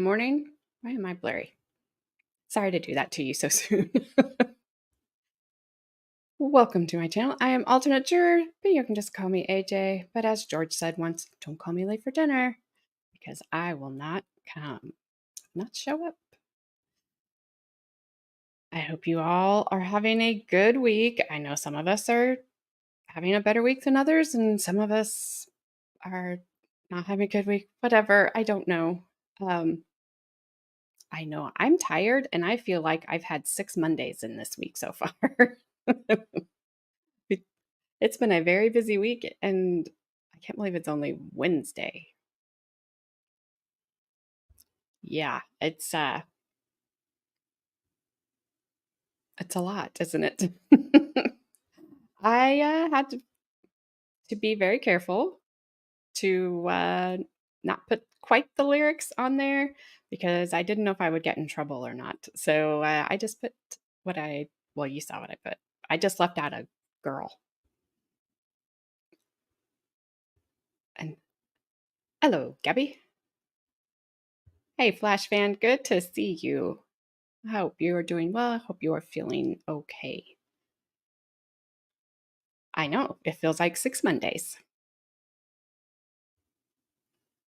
morning. Why am I blurry? Sorry to do that to you so soon. Welcome to my channel. I am alternate juror, but you can just call me AJ. But as George said once, don't call me late for dinner because I will not come, not show up. I hope you all are having a good week. I know some of us are having a better week than others, and some of us are not having a good week. Whatever, I don't know. I know I'm tired, and I feel like I've had 6 Mondays in this week so far. It's been a very busy week, and I can't believe it's only Wednesday. Yeah, it's a lot, isn't it? I had to be very careful to not put quite the lyrics on there because I didn't know if I would get in trouble or not. So I just put well, you saw what I put. I just left out a girl. And hello, Gabby. Hey, Flash fan, good to see you. I hope you are doing well. I hope you are feeling okay. I know, it feels like 6 Mondays.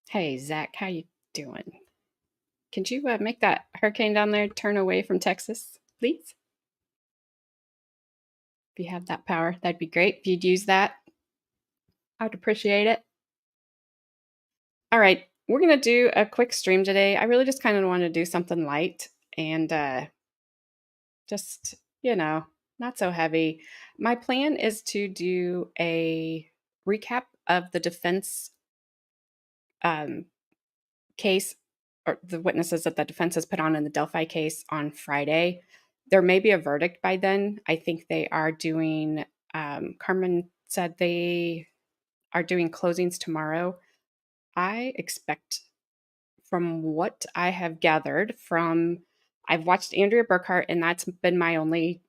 Hey, Zach, how you doing? Can you make that hurricane down there turn away from Texas, please? If you have that power, that'd be great. If you'd use that, I'd appreciate it. All right, we're going to do a quick stream today. I really just kind of want to do something light and just, not so heavy. My plan is to do a recap of the defense case or the witnesses that the defense has put on in the Delphi case on Friday. There may be a verdict by then. I think they are doing, Carmen said they are doing closings tomorrow. I expect, from what I have gathered I've watched Andrea Burkhart, and that's been my only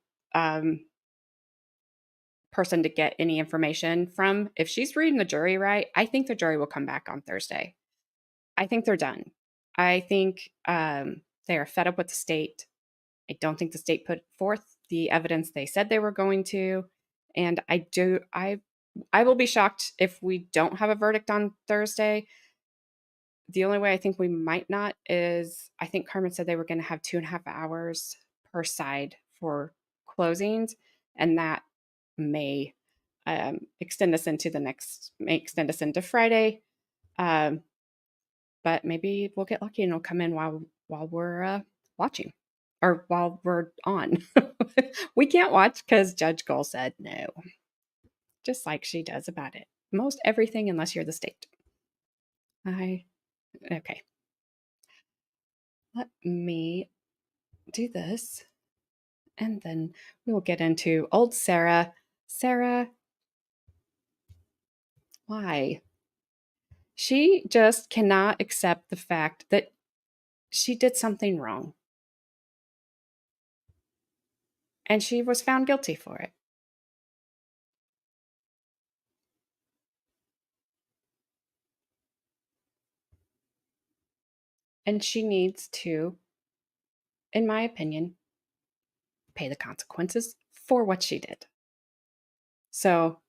person to get any information from. If she's reading the jury right, I think the jury will come back on Thursday. I think they're done. I think they are fed up with the state. I don't think the state put forth the evidence they said they were going to. And I will be shocked if we don't have a verdict on Thursday. The only way I think we might not is, I think Carmen said they were going to have 2.5 hours per side for closings. And that may extend us into Friday. But maybe we'll get lucky and it'll come in while we're watching or while we're on. We can't watch because Judge Gold said no, just like she does about it. Most everything unless you're the state. Okay. Let me do this and then we will get into old Sarah. Sarah, why? She just cannot accept the fact that she did something wrong. And she was found guilty for it. And she needs to, in my opinion, pay the consequences for what she did. So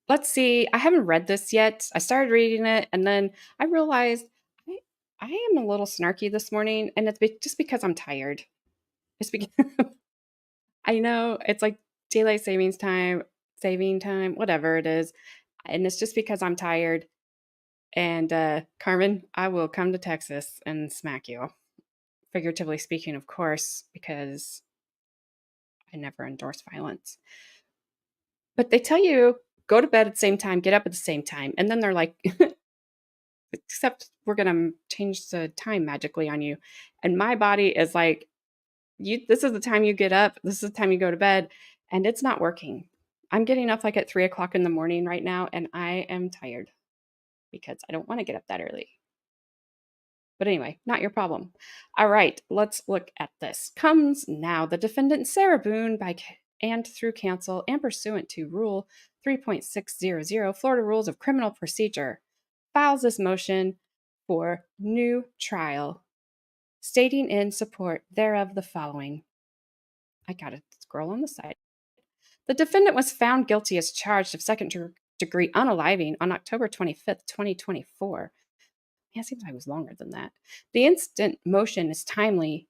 let's see. I haven't read this yet. I started reading it and then I realized I am a little snarky this morning, and it's just because I'm tired. It's because I know it's like daylight saving time, whatever it is. And it's just because I'm tired. And Carmen, I will come to Texas and smack you. Figuratively speaking, of course, because I never endorse violence. But they tell you, go to bed at the same time, get up at the same time. And then they're like, except we're going to change the time magically on you. And my body is like, this is the time you get up. This is the time you go to bed. And it's not working. I'm getting up like at 3 o'clock in the morning right now. And I am tired because I don't want to get up that early. But anyway, not your problem. All right, let's look at this. Comes now the defendant Sarah Boone by and through counsel and pursuant to Rule 3.600 Florida Rules of Criminal Procedure files this motion for new trial, stating in support thereof the following. I gotta scroll on the side. The defendant was found guilty as charged of second-degree unaliving on October 25th, 2024. Yeah, it seems like it was longer than that. The instant motion is timely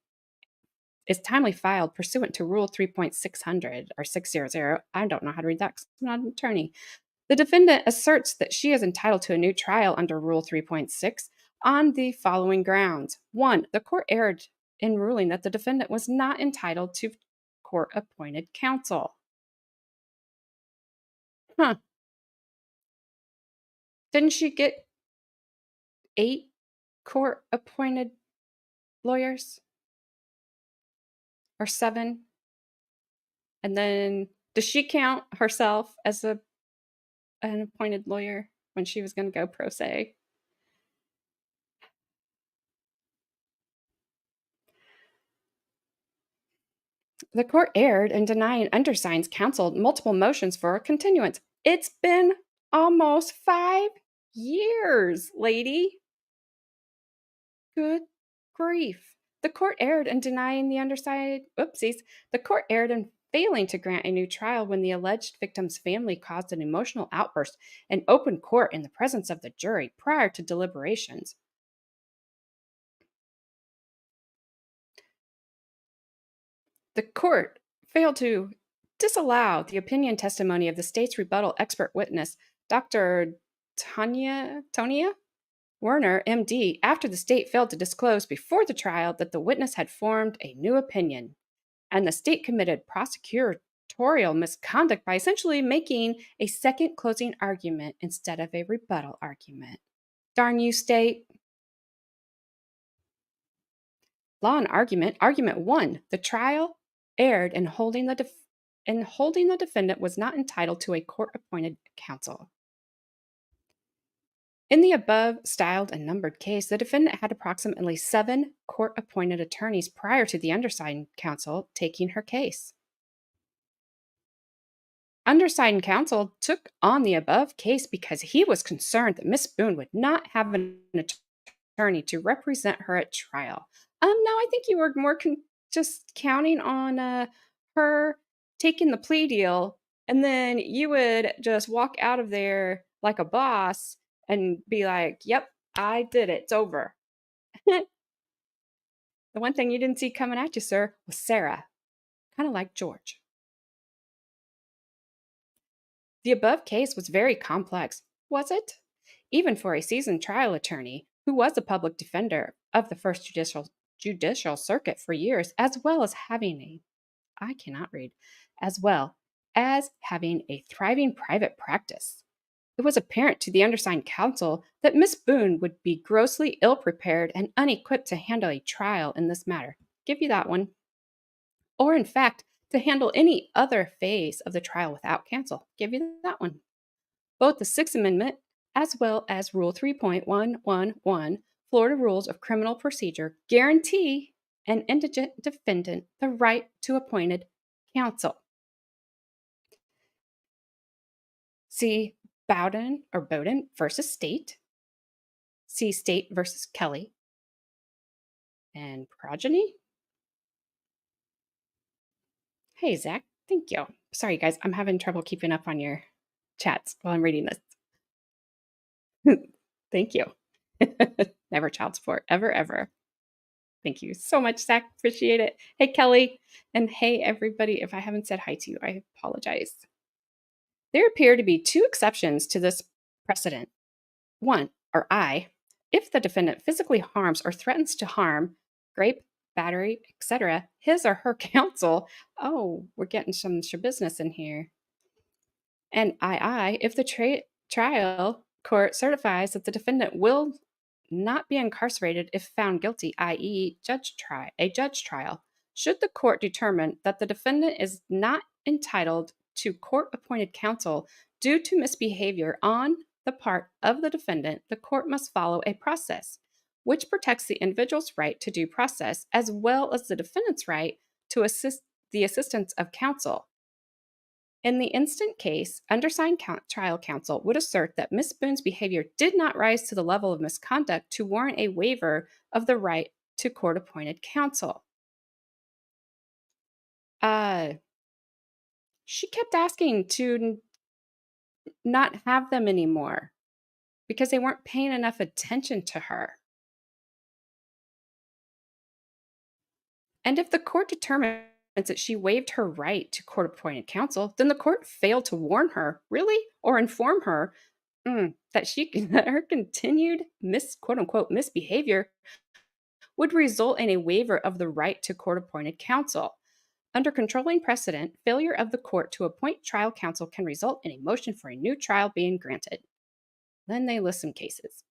filed pursuant to Rule 3.600 or 600. I don't know how to read that because I'm not an attorney. The defendant asserts that she is entitled to a new trial under Rule 3.6 on the following grounds. 1. The court erred in ruling that the defendant was not entitled to court-appointed counsel. Huh. Didn't she get 8 court-appointed lawyers? Or 7? And then does she count herself as an appointed lawyer when she was going to go pro se? The court erred in denying undersigned's counsel multiple motions for a continuance. It's been almost 5 years, lady. Good grief. The court erred in denying the undersigned. Oopsies. The court erred in failing to grant a new trial when the alleged victim's family caused an emotional outburst in open court in the presence of the jury prior to deliberations. The court failed to disallow the opinion testimony of the state's rebuttal expert witness, Dr. Tonia Werner, MD, after the state failed to disclose before the trial that the witness had formed a new opinion, and the state committed prosecutorial misconduct by essentially making a second closing argument instead of a rebuttal argument. Darn you, state. Law and argument. Argument 1. The trial erred in holding the defendant was not entitled to a court-appointed counsel. In the above styled and numbered case, the defendant had approximately 7 court-appointed attorneys prior to the undersigned counsel taking her case. Undersigned counsel took on the above case because he was concerned that Miss Boone would not have an attorney to represent her at trial. No, I think you were more just counting on her taking the plea deal, and then you would just walk out of there like a boss and be like, yep, I did it. It's over. The one thing you didn't see coming at you, sir, was Sarah. Kind of like George. The above case was very complex, was it? Even for a seasoned trial attorney who was a public defender of the First Judicial Circuit for years, as well as having a thriving private practice. It was apparent to the undersigned counsel that Miss Boone would be grossly ill-prepared and unequipped to handle a trial in this matter. Give you that one. Or, in fact, to handle any other phase of the trial without counsel. Give you that one. Both the Sixth Amendment as well as Rule 3.111, Florida Rules of Criminal Procedure, guarantee an indigent defendant the right to appointed counsel. See Bowden versus State. See State versus Kelly. And Progeny. Hey, Zach. Thank you. Sorry, guys. I'm having trouble keeping up on your chats while I'm reading this. Thank you. Never child support. Ever, ever. Thank you so much, Zach. Appreciate it. Hey, Kelly. And hey, everybody. If I haven't said hi to you, I apologize. There appear to be 2 exceptions to this precedent. 1, or I, if the defendant physically harms or threatens to harm, rape, battery, etc., his or her counsel. Oh, we're getting some business in here. And II, if the trial court certifies that the defendant will not be incarcerated if found guilty, i.e., a judge trial, should the court determine that the defendant is not entitled to court-appointed counsel due to misbehavior on the part of the defendant, the court must follow a process which protects the individual's right to due process as well as the defendant's right to the assistance of counsel. In the instant case, undersigned trial counsel would assert that Miss Boone's behavior did not rise to the level of misconduct to warrant a waiver of the right to court appointed counsel. Uh, she kept asking to not have them anymore because they weren't paying enough attention to her. And if the court determines that she waived her right to court appointed counsel, then the court failed to warn her, really, or inform her that that her continued quote unquote misbehavior would result in a waiver of the right to court appointed counsel. Under controlling precedent, failure of the court to appoint trial counsel can result in a motion for a new trial being granted. Then they list some cases.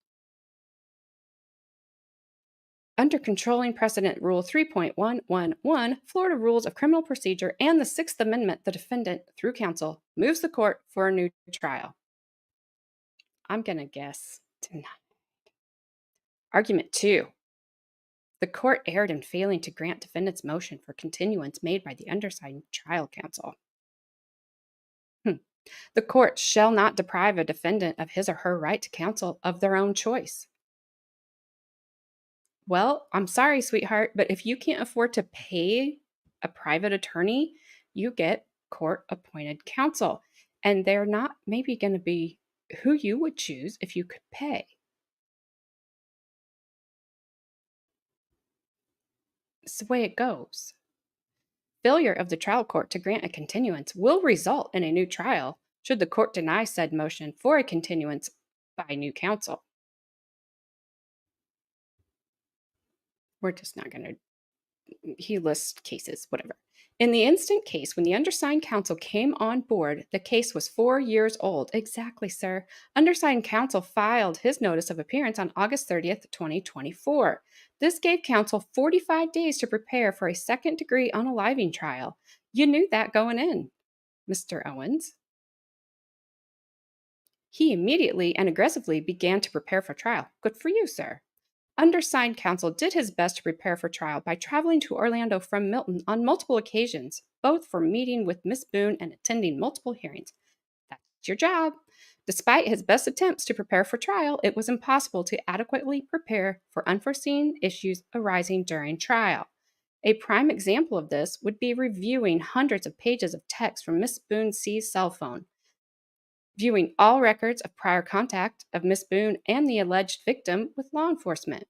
Under controlling precedent Rule 3.111, Florida Rules of Criminal Procedure, and the Sixth Amendment, the defendant, through counsel, moves the court for a new trial. I'm going to guess tonight. Argument 2. The court erred in failing to grant defendant's motion for continuance made by the undersigned trial counsel. The court shall not deprive a defendant of his or her right to counsel of their own choice. Well, I'm sorry, sweetheart, but if you can't afford to pay a private attorney, you get court appointed counsel. And they're not maybe going to be who you would choose if you could pay. It's the way it goes. Failure of the trial court to grant a continuance will result in a new trial should the court deny said motion for a continuance by new counsel. We're just not going to. He lists cases, whatever. In the instant case, when the undersigned counsel came on board, the case was 4 years old. Exactly, sir. Undersigned counsel filed his notice of appearance on August 30th, 2024. This gave counsel 45 days to prepare for a second-degree unaliving trial. You knew that going in, Mr. Owens. He immediately and aggressively began to prepare for trial. Good for you, sir. Undersigned counsel did his best to prepare for trial by traveling to Orlando from Milton on multiple occasions, both for meeting with Miss Boone and attending multiple hearings. That's your job. Despite his best attempts to prepare for trial, it was impossible to adequately prepare for unforeseen issues arising during trial. A prime example of this would be reviewing hundreds of pages of text from Miss Boone's seized cell phone, viewing all records of prior contact of Miss Boone and the alleged victim with law enforcement,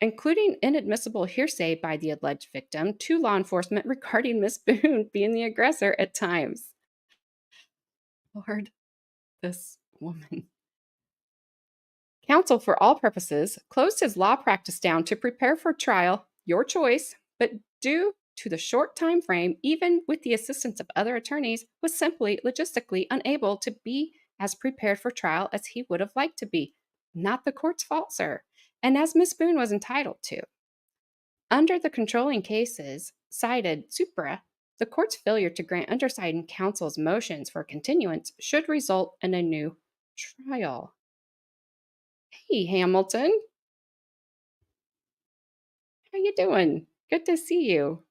including inadmissible hearsay by the alleged victim to law enforcement regarding Miss Boone being the aggressor at times. Lord, this woman. Counsel, for all purposes, closed his law practice down to prepare for trial, your choice, but due to the short time frame, even with the assistance of other attorneys, was simply logistically unable to be as prepared for trial as he would have liked to be. Not the court's fault, sir, and as Miss Boone was entitled to. Under the controlling cases cited supra, the court's failure to grant undersigned counsel's motions for continuance should result in a new trial. Hey, Hamilton. How you doing? Good to see you.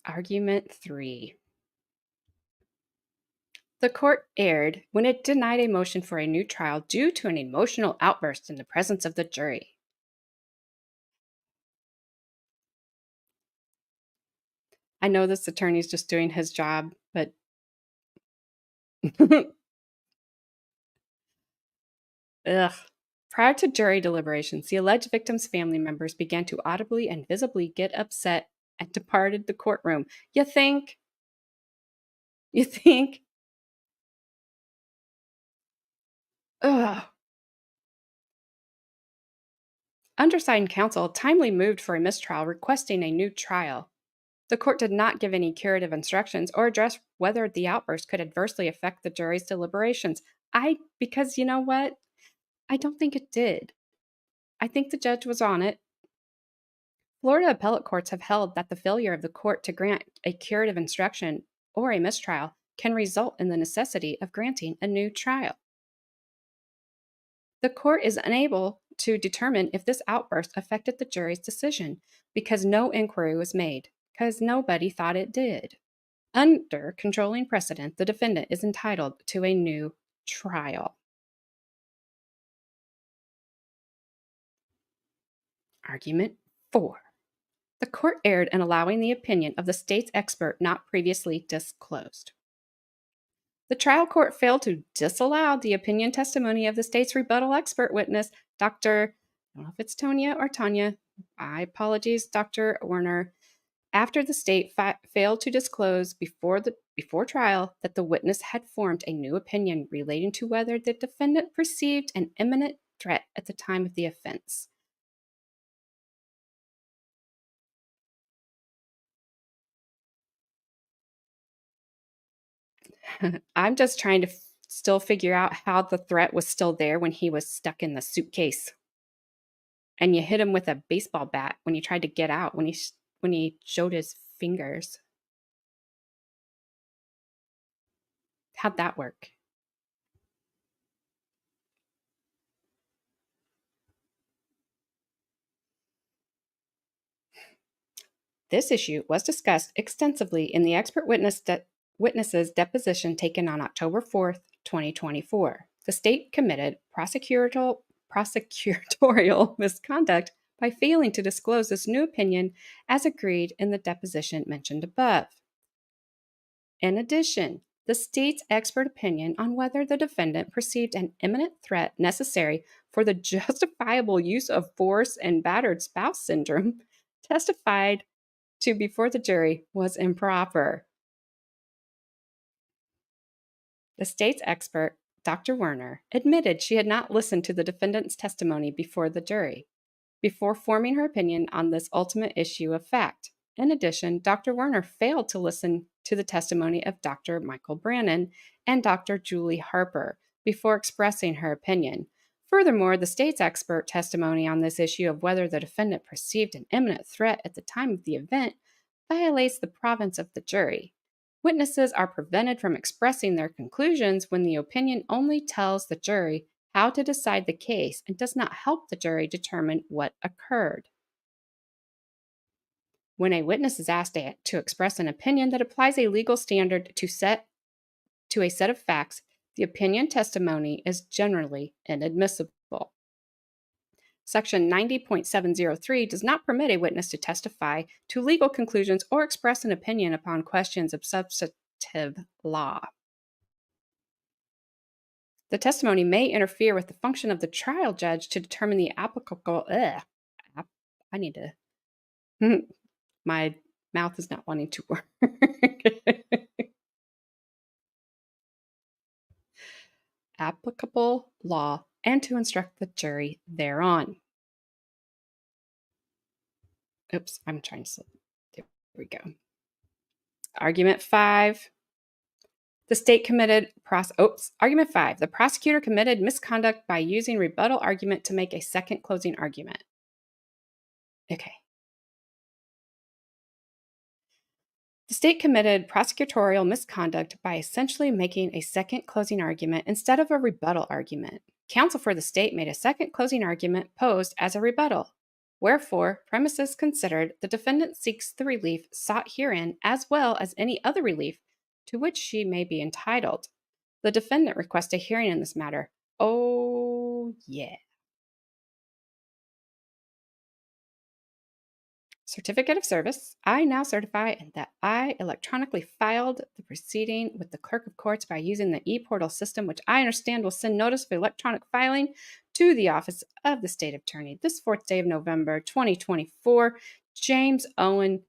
Argument 3. The court erred when it denied a motion for a new trial due to an emotional outburst in the presence of the jury. I know this attorney's just doing his job, but ugh. Prior to jury deliberations, the alleged victim's family members began to audibly and visibly get upset and departed the courtroom. You think? You think? Ugh. Undersigned counsel timely moved for a mistrial requesting a new trial. The court did not give any curative instructions or address whether the outburst could adversely affect the jury's deliberations. Because you know what? I don't think it did. I think the judge was on it. Florida appellate courts have held that the failure of the court to grant a curative instruction or a mistrial can result in the necessity of granting a new trial. The court is unable to determine if this outburst affected the jury's decision because no inquiry was made, because nobody thought it did. Under controlling precedent, the defendant is entitled to a new trial. Argument 4. The court erred in allowing the opinion of the state's expert not previously disclosed. The trial court failed to disallow the opinion testimony of the state's rebuttal expert witness, Dr. I don't know if it's Tonya or Tanya. I apologize, Dr. Werner. After the state failed to disclose before trial that the witness had formed a new opinion relating to whether the defendant perceived an imminent threat at the time of the offense. I'm just trying to still figure out how the threat was still there when he was stuck in the suitcase. And you hit him with a baseball bat when he tried to get out, when he showed his fingers. How'd that work? This issue was discussed extensively in the expert witness's deposition taken on October 4th, 2024. The state committed prosecutorial misconduct by failing to disclose this new opinion as agreed in the deposition mentioned above. In addition, the state's expert opinion on whether the defendant perceived an imminent threat necessary for the justifiable use of force and battered spouse syndrome testified to before the jury was improper. The state's expert, Dr. Werner, admitted she had not listened to the defendant's testimony before the jury, before forming her opinion on this ultimate issue of fact. In addition, Dr. Werner failed to listen to the testimony of Dr. Michael Brannon and Dr. Julie Harper before expressing her opinion. Furthermore, the state's expert testimony on this issue of whether the defendant perceived an imminent threat at the time of the event violates the province of the jury. Witnesses are prevented from expressing their conclusions when the opinion only tells the jury how to decide the case and does not help the jury determine what occurred. When a witness is asked to express an opinion that applies a legal standard to a set of facts, the opinion testimony is generally inadmissible. Section 90.703 does not permit a witness to testify to legal conclusions or express an opinion upon questions of substantive law. The testimony may interfere with the function of the trial judge to determine the applicable. My mouth is not wanting to work. Applicable law and to instruct the jury thereon. Oops, I'm trying to. There we go. Argument 5. Argument 5. The prosecutor committed misconduct by using rebuttal argument to make a second closing argument. Okay. The state committed prosecutorial misconduct by essentially making a second closing argument instead of a rebuttal argument. Counsel for the state made a second closing argument posed as a rebuttal. Wherefore, premises considered, the defendant seeks the relief sought herein as well as any other relief to which she may be entitled. The defendant requests a hearing in this matter. Oh, yeah. Certificate of service. I now certify that I electronically filed the proceeding with the clerk of courts by using the e-portal system, which I understand will send notice of electronic filing to the office of the state attorney this 4th day of November, 2024. James Owen,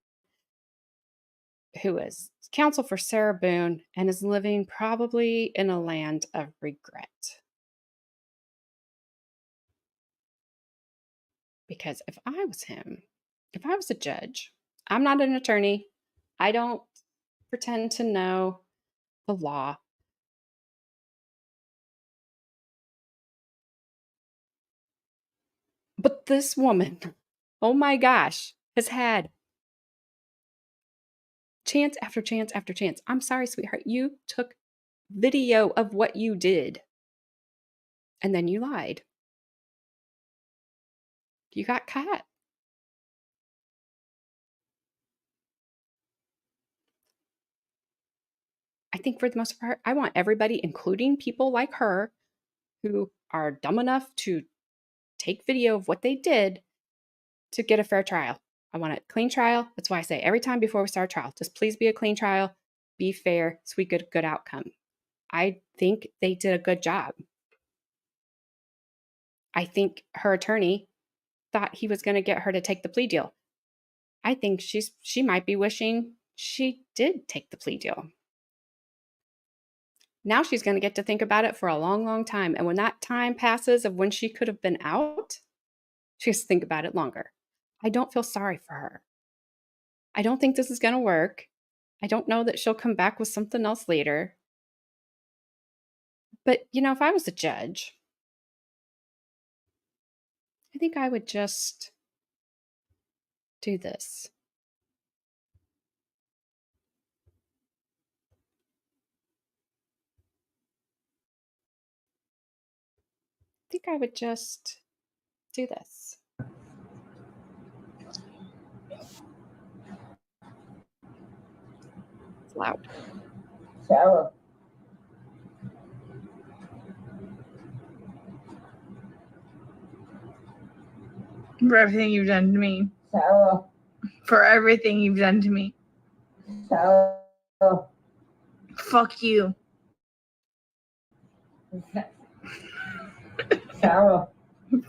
who is counsel for Sarah Boone and is living probably in a land of regret. Because if I was him, if I was a judge, I'm not an attorney. I don't pretend to know the law. But this woman, oh my gosh, has had chance after chance after chance. I'm sorry, sweetheart. You took video of what you did, and then you lied. You got caught. I think for the most part, I want everybody, including people like her, who are dumb enough to take video of what they did, to get a fair trial. I want a clean trial. That's why I say every time before we start a trial, just please be a clean trial, be fair, so we get a good outcome. I think they did a good job. I think her attorney thought he was going to get her to take the plea deal. I think she might be wishing she did take the plea deal. Now she's going to get to think about it for a long, long time. And when that time passes of when she could have been out, she has to think about it longer. I don't feel sorry for her. I don't think this is going to work. I don't know that she'll come back with something else later. But, if I was a judge, I think I would just do this. I think I would just do this. It's loud. Sarah. For everything you've done to me. Sarah. For everything you've done to me. Sarah. Fuck you. Sarah.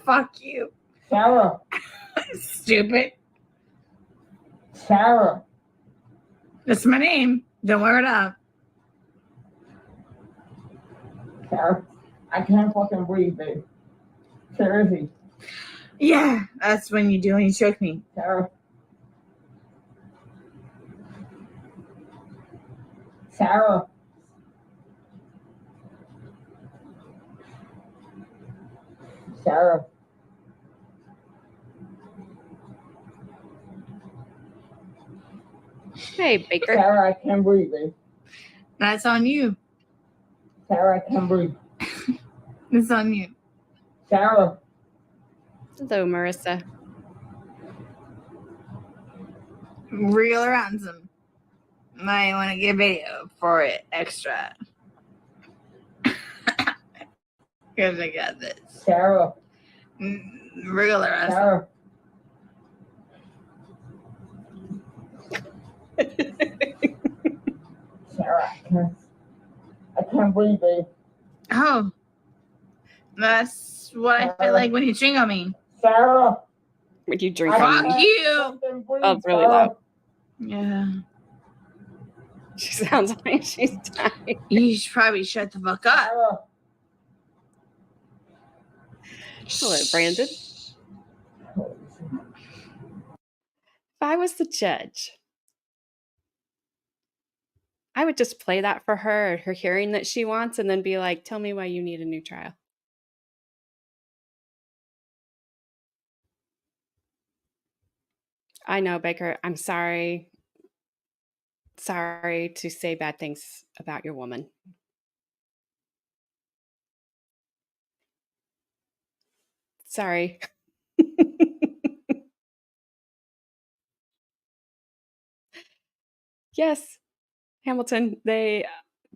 Fuck you. Sarah. Stupid. Sarah. That's my name. Don't wear it up. Sarah. I can't fucking breathe, babe. Seriously. Yeah, that's when you do when you choke me. Sarah. Sarah. Sarah. Hey, Baker. Sarah, I can't breathe, babe. That's on you. Sarah, I can't breathe. It's on you. Sarah. Hello, Marissa. Real ransom. Might want to get video for it extra. Because I got this. Sarah. Real ransom. Sarah. Sarah, I can't breathe, babe. Oh. That's what I feel like when you drink on me. Sarah. When you drink I on Fuck me. you. Oh, it's really loud. Yeah. She sounds like she's dying. You should probably shut the fuck up. Sarah. Hello, Brandon. If I was the judge, I would just play that for her at her hearing that she wants and then be like, tell me why you need a new trial. I know, Baker. I'm sorry. Sorry to say bad things about your woman. Sorry. Yes, Hamilton, they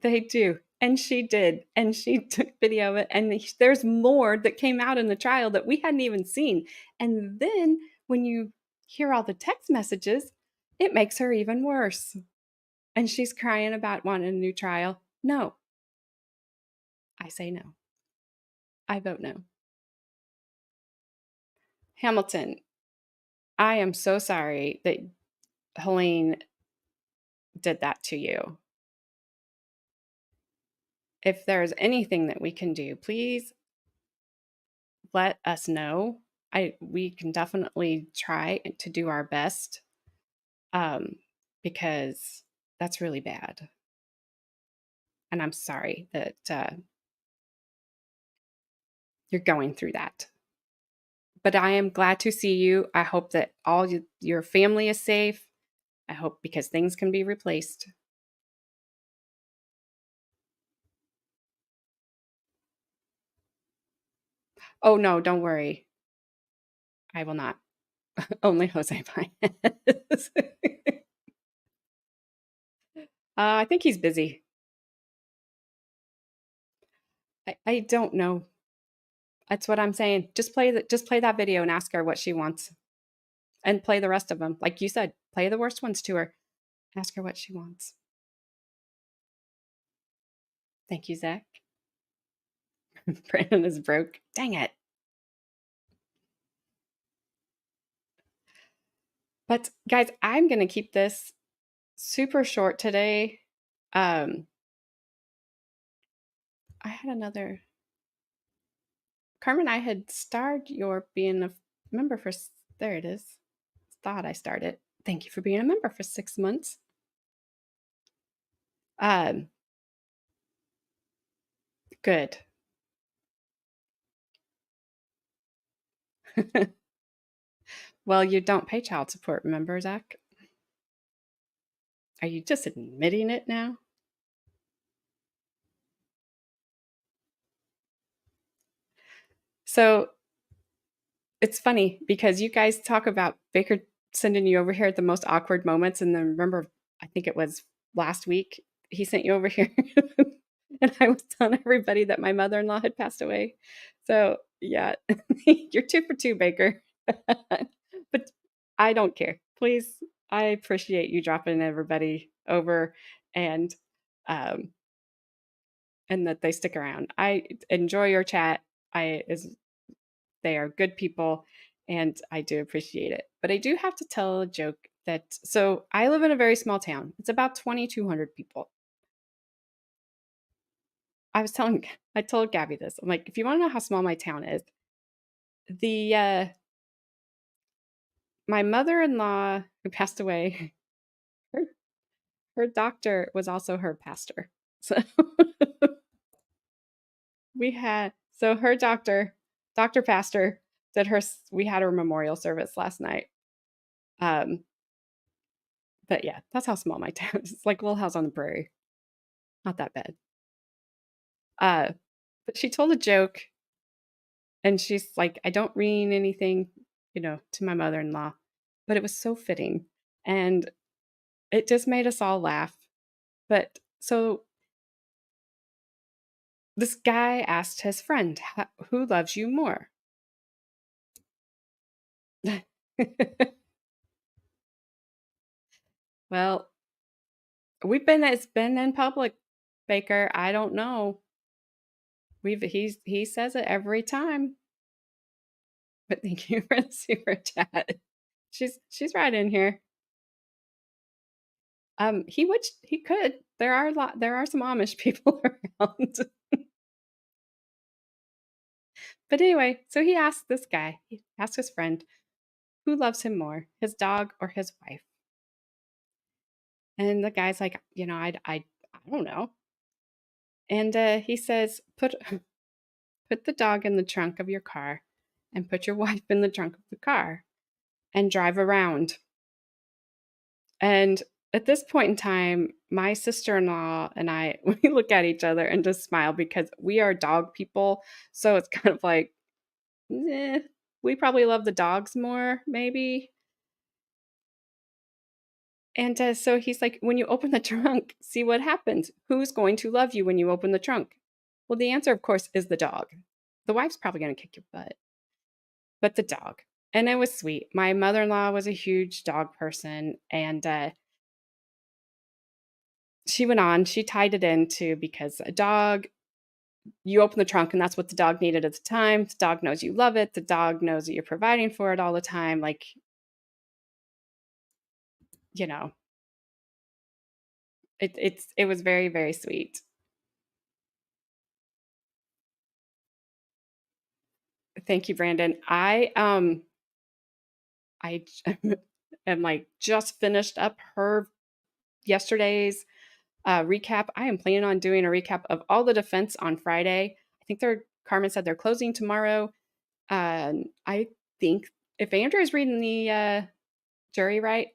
do. And she did. And she took video of it. And there's more that came out in the trial that we hadn't even seen. And then when you hear all the text messages, it makes her even worse. And she's crying about wanting a new trial. No. I say no. I vote no. Hamilton, I am so sorry that Helene did that to you. If there's anything that we can do, please let us know. We can definitely try to do our best, because that's really bad. And I'm sorry that you're going through that. But I am glad to see you. I hope that all your family is safe. I hope, because things can be replaced. Oh, no, don't worry. I will not. Only Jose Baez. I think he's busy. I don't know. That's what I'm saying. Just play that video and ask her what she wants, and play the rest of them. Like you said, play the worst ones to her. Ask her what she wants. Thank you, Zach. Brandon is broke. Dang it. But guys, I'm gonna keep this super short today. I had another Carmen. I had starred your being a member for. There it is. Thought I started. Thank you for being a member for 6 months. Um, good. Well, you don't pay child support, remember, Zach? Are you just admitting it now? So it's funny because you guys talk about Baker sending you over here at the most awkward moments. And then remember, I think it was last week, he sent you over here. And I was telling everybody that my mother in law had passed away. So, yeah, you're 2 for 2, Baker. But I don't care. Please, I appreciate you dropping everybody over and um and that they stick around. I enjoy your chat. They are good people and I do appreciate it. But I do have to tell a joke that so I live in a very small town. It's about 2,200 people. I told Gabby this. I'm like, if you want to know how small my town is, the my mother-in-law who passed away, her, her doctor was also her pastor. So her doctor, Dr. Pastor, we had her memorial service last night. But yeah, that's how small my town is. It's like a little house on the prairie. Not that bad. Uh, but she told a joke and she's like, I don't mean anything, to my mother-in-law, but it was so fitting. And it just made us all laugh. But so this guy asked his friend, who loves you more? Well, it's been in public, Baker. I don't know. He says it every time. But thank you for the super chat. She's right in here. He could. There are some Amish people around. But anyway, so he asked his friend, who loves him more, his dog or his wife? And the guy's like, I don't know. And he says, put the dog in the trunk of your car and put your wife in the trunk of the car and drive around. And at this point in time, my sister-in-law and I, we look at each other and just smile because we are dog people. So it's kind of like, we probably love the dogs more, maybe. And so he's like, when you open the trunk, see what happens. Who's going to love you when you open the trunk? Well, the answer, of course, is the dog. The wife's probably going to kick your butt, but the dog. And it was sweet. My mother-in-law was a huge dog person, and she went on. She tied it into because a dog, you open the trunk, and that's what the dog needed at the time. The dog knows you love it. The dog knows that you're providing for it all the time. Like, it was very, very sweet. Thank you, Brandon. I am like just finished up her yesterday's recap. I am planning on doing a recap of all the defense on Friday. I think Carmen said they're closing tomorrow. I think if Andrew is reading the jury right,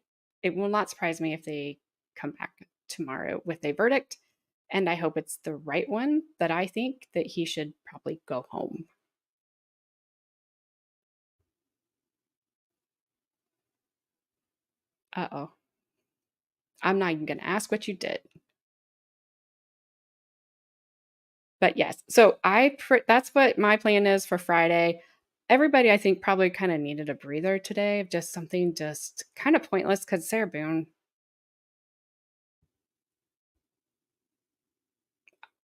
it will not surprise me if they come back tomorrow with a verdict. And I hope it's the right one, that I think that he should probably go home. Uh-oh. I'm not even going to ask what you did. But yes, so that's what my plan is for Friday. Everybody, I think, probably kind of needed a breather today of just something just kind of pointless because Sarah Boone,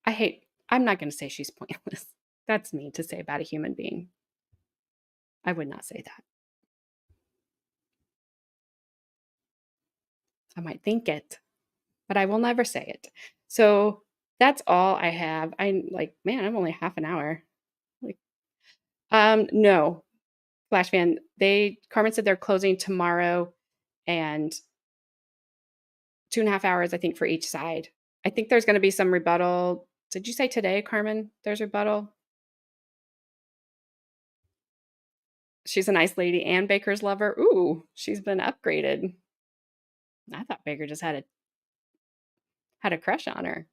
I'm not going to say she's pointless. That's mean to say about a human being. I would not say that. I might think it, but I will never say it. So that's all I have. I'm like, man, I'm only half an hour. Like, no, Flash fan. Carmen said they're closing tomorrow, and 2.5 hours, I think, for each side. I think there's going to be some rebuttal. Did you say today, Carmen? There's rebuttal. She's a nice lady and Baker's lover. Ooh, she's been upgraded. I thought Baker just had a crush on her.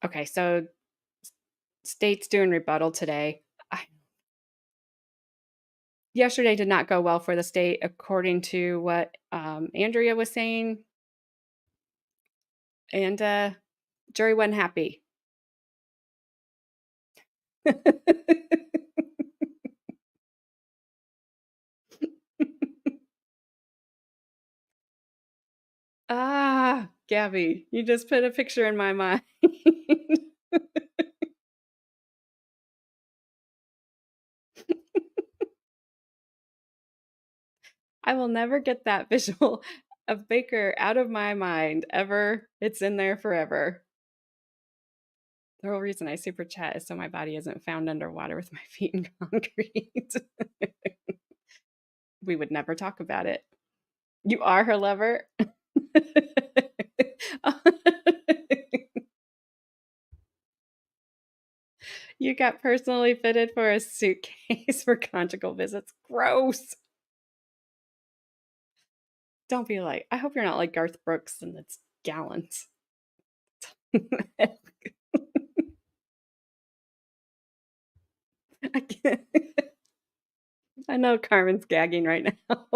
Okay, so State's doing rebuttal today. Yesterday did not go well for the state, according to what Andrea was saying, and jury wasn't happy. Gabby, you just put a picture in my mind. I will never get that visual of Baker out of my mind ever. It's in there forever. The whole reason I super chat is so my body isn't found underwater with my feet in concrete. We would never talk about it. You are her lover? You got personally fitted for a suitcase for conjugal visits. Gross. Don't be like, I hope you're not like Garth Brooks and it's gallons. I can't. I know Carmen's gagging right now.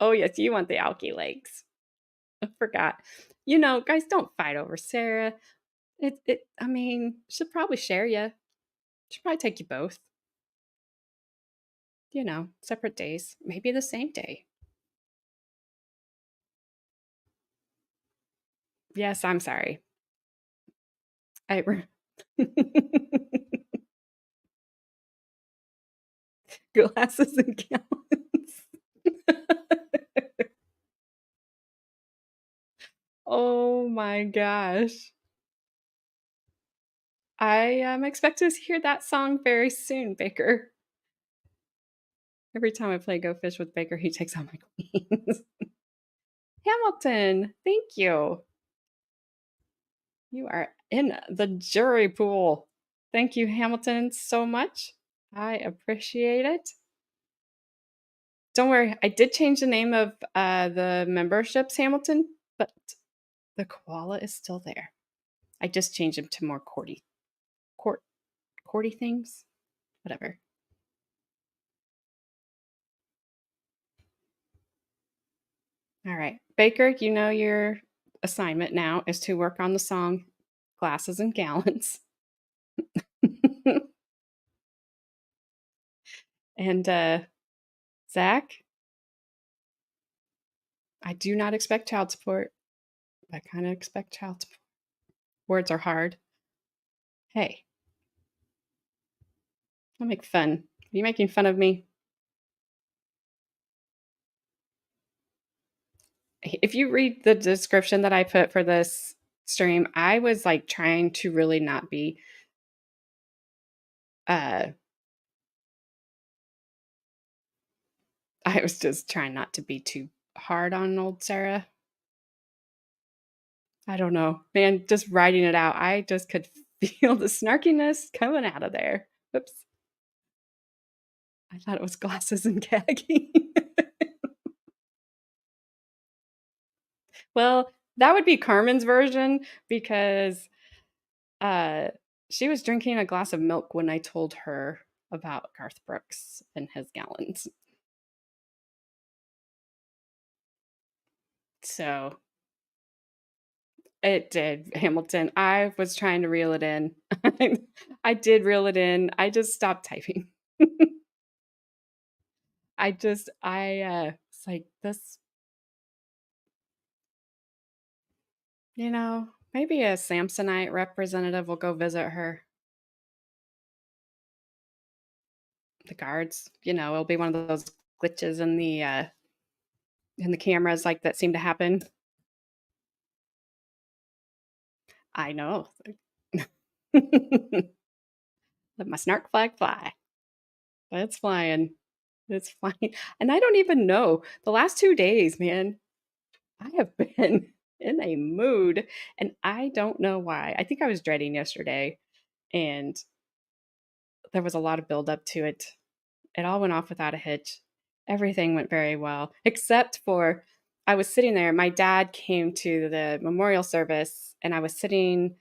Oh, yes, you want the alky legs. I forgot. Guys, don't fight over Sarah. I mean, she'll probably share you. She'll probably take you both. Separate days, maybe the same day. Yes, I'm sorry. Glasses and gallons. Oh my gosh. I expect to hear that song very soon, Baker. Every time I play Go Fish with Baker, he takes all my queens. Hamilton, thank you. You are in the jury pool. Thank you, Hamilton, so much. I appreciate it. Don't worry, I did change the name of the memberships, Hamilton, but the koala is still there. I just changed him to more courty things. Whatever. All right. Baker, your assignment now is to work on the song Glasses and Gallons. And Zach, I do not expect child support. I kind of expect child support. Words are hard. Hey, don't make fun. Are you making fun of me? If you read the description that I put for this stream, I was like trying to really not be I was just trying not to be too hard on old Sarah. I don't know. Man, just writing it out, I just could feel the snarkiness coming out of there. Oops. I thought it was glasses and gagging. Well, that would be Carmen's version because She was drinking a glass of milk when I told her about Garth Brooks and his gallons. So it did, Hamilton. I was trying to reel it in. I did reel it in. I just stopped typing. It's like this, maybe a Samsonite representative will go visit her. The guards, it'll be one of those glitches in the cameras like that seem to happen. I know. Let my snark flag fly. It's flying. It's flying. And I don't even know. The last 2 days, man, I have been in a mood and I don't know why. I think I was dreading yesterday and there was a lot of build up to it. It all went off without a hitch. Everything went very well, except for I was sitting there. My dad came to the memorial service and I was sitting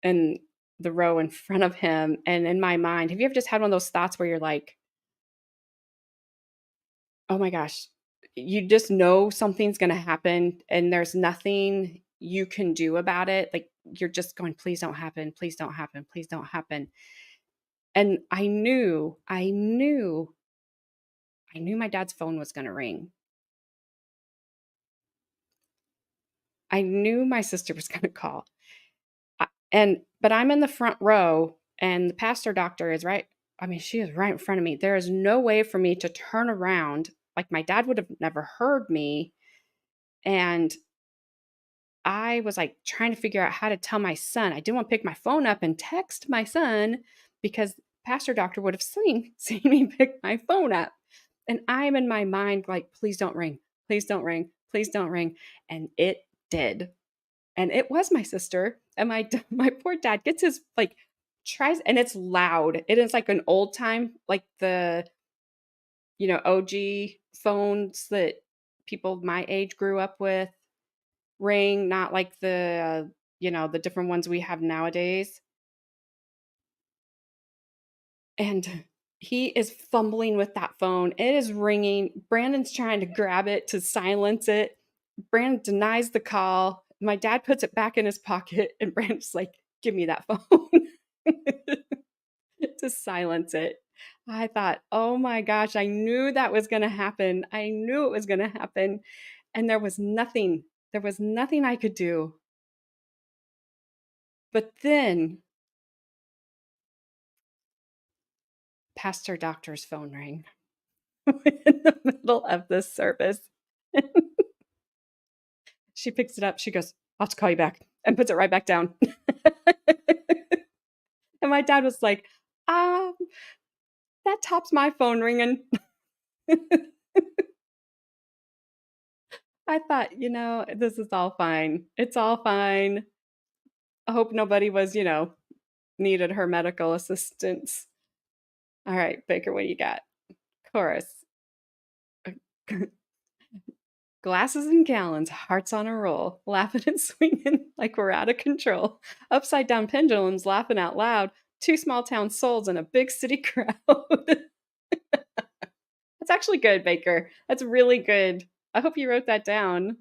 in the row in front of him. And in my mind, have you ever just had one of those thoughts where you're like, oh my gosh, you just know something's going to happen and there's nothing you can do about it. Like you're just going, please don't happen. Please don't happen. Please don't happen. And I knew my dad's phone was going to ring. I knew my sister was going to call. But I'm in the front row and the pastor doctor is right. I mean, she is right in front of me. There is no way for me to turn around. Like my dad would have never heard me. And I was like trying to figure out how to tell my son. I didn't want to pick my phone up and text my son because pastor doctor would have seen me pick my phone up. And I'm in my mind like, please don't ring. Please don't ring. Please don't ring. And it did. And it was my sister. And my poor dad gets his tries, and it's loud. It is like an old time, like the OG phones that people my age grew up with ring, not like the different ones we have nowadays. And he is fumbling with that phone. It is ringing. Brandon's trying to grab it to silence it. Brandon denies the call. My dad puts it back in his pocket, and Brandon's like, give me that phone to silence it. I thought, oh my gosh, I knew that was going to happen. I knew it was going to happen. And there was nothing. There was nothing I could do. But then Pastor Doctor's phone rang in the middle of this service. She picks it up. She goes, I'll have to call you back, and puts it right back down. And my dad was like, that tops my phone ringing. I thought, this is all fine. It's all fine. I hope nobody was, needed her medical assistance. All right, Baker, what do you got? Chorus. Glasses and gallons, hearts on a roll, laughing and swinging like we're out of control. Upside down pendulums laughing out loud. Two small town souls in a big city crowd. That's actually good, Baker. That's really good. I hope you wrote that down.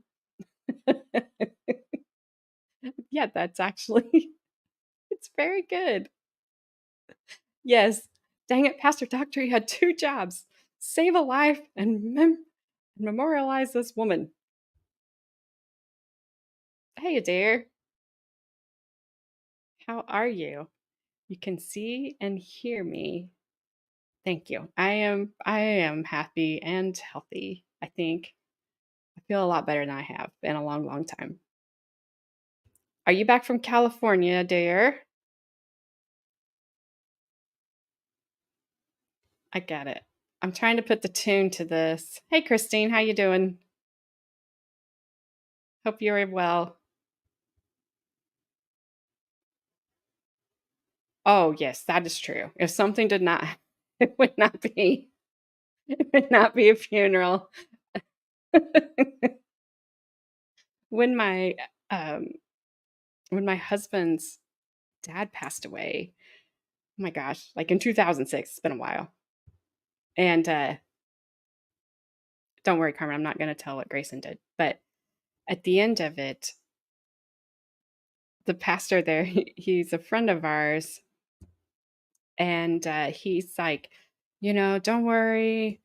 Yeah, that's actually, it's very good. Yes. Dang it, Pastor Doctor, you had 2 jobs. Save a life and memorialize this woman. Hey, dear. How are you? You can see and hear me. Thank you. I am happy and healthy, I think. I feel a lot better than I have in a long, long time. Are you back from California, dear? I get it. I'm trying to put the tune to this. Hey, Christine, how you doing? Hope you're well. Oh, yes, that is true. If something did not, it would not be, it would not be a funeral. When my um when my husband's dad passed away. Oh my gosh, like in 2006. It's been a while. And don't worry, Carmen, I'm not going to tell what Grayson did. But at the end of it, the pastor there, he's a friend of ours. And he's like, don't worry,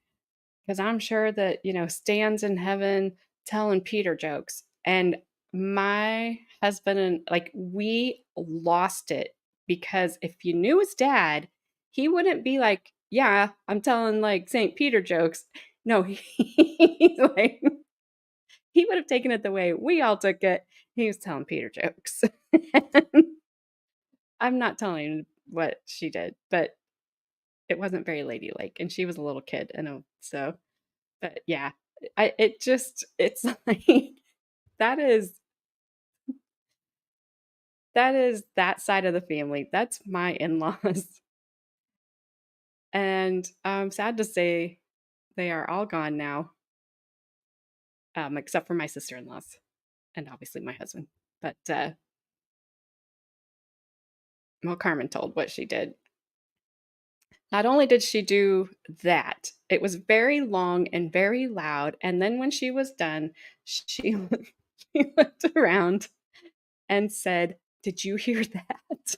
because I'm sure that, Stan's in heaven telling Peter jokes. And my husband and like, we lost it because if you knew his dad, he wouldn't be like, yeah, I'm telling like St. Peter jokes. No, he's like, he would have taken it the way we all took it. He was telling Peter jokes. I'm not telling what she did, but it wasn't very ladylike, and she was a little kid, so, but yeah, it's like that is that side of the family. That's my in-laws, and I'm sad to say they are all gone now, except for my sister-in-laws and obviously my husband. But well, Carmen told what she did. Not only did she do that, it was very long and very loud. And then when she was done, she, she looked around and said, "Did you hear that?"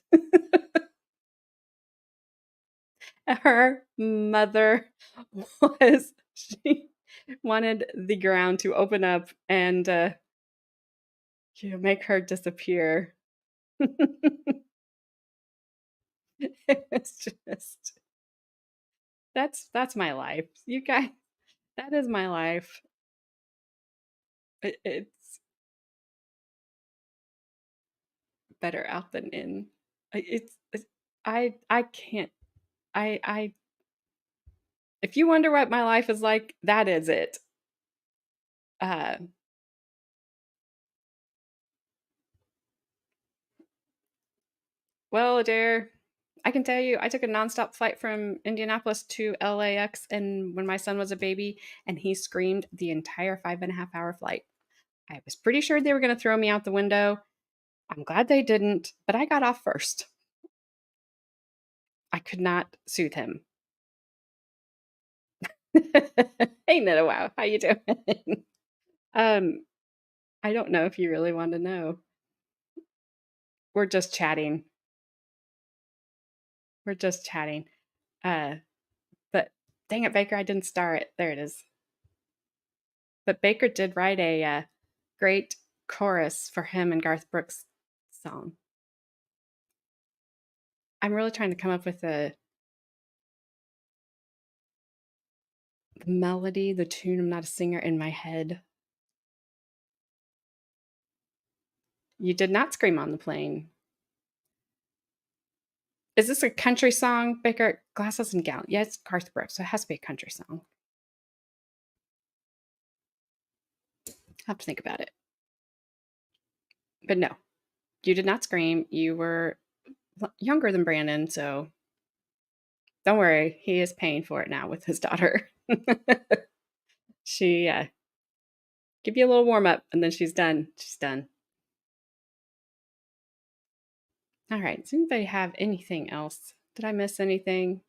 Her mother she wanted the ground to open up and make her disappear. It was just that's my life. You guys, that is my life. It's better out than in. It's I can't I if you wonder what my life is like, that is it. Uh well, Adair, I can tell you I took a nonstop flight from Indianapolis to LAX and when my son was a baby and he screamed the entire 5.5 hour flight. I was pretty sure they were gonna throw me out the window. I'm glad they didn't, but I got off first. I could not soothe him. Hey, Nita, wow, how you doing? um, I don't know if you really want to know. We're just chatting. We're just chatting. Uh, but dang it, Baker, I didn't star it. There it is. But Baker did write a great chorus for him and Garth Brooks' song. I'm really trying to come up with the melody, the tune. I'm not a singer in my head. You did not scream on the plane. Is this a country song, Baker? Glasses and Gown. Yeah, it's Garth Brooks, so it has to be a country song. I have to think about it. But no, you did not scream. You were younger than Brandon, so don't worry. He is paying for it now with his daughter. She give you a little warm up, and then she's done. She's done. All right. Does anybody have anything else? Did I miss anything?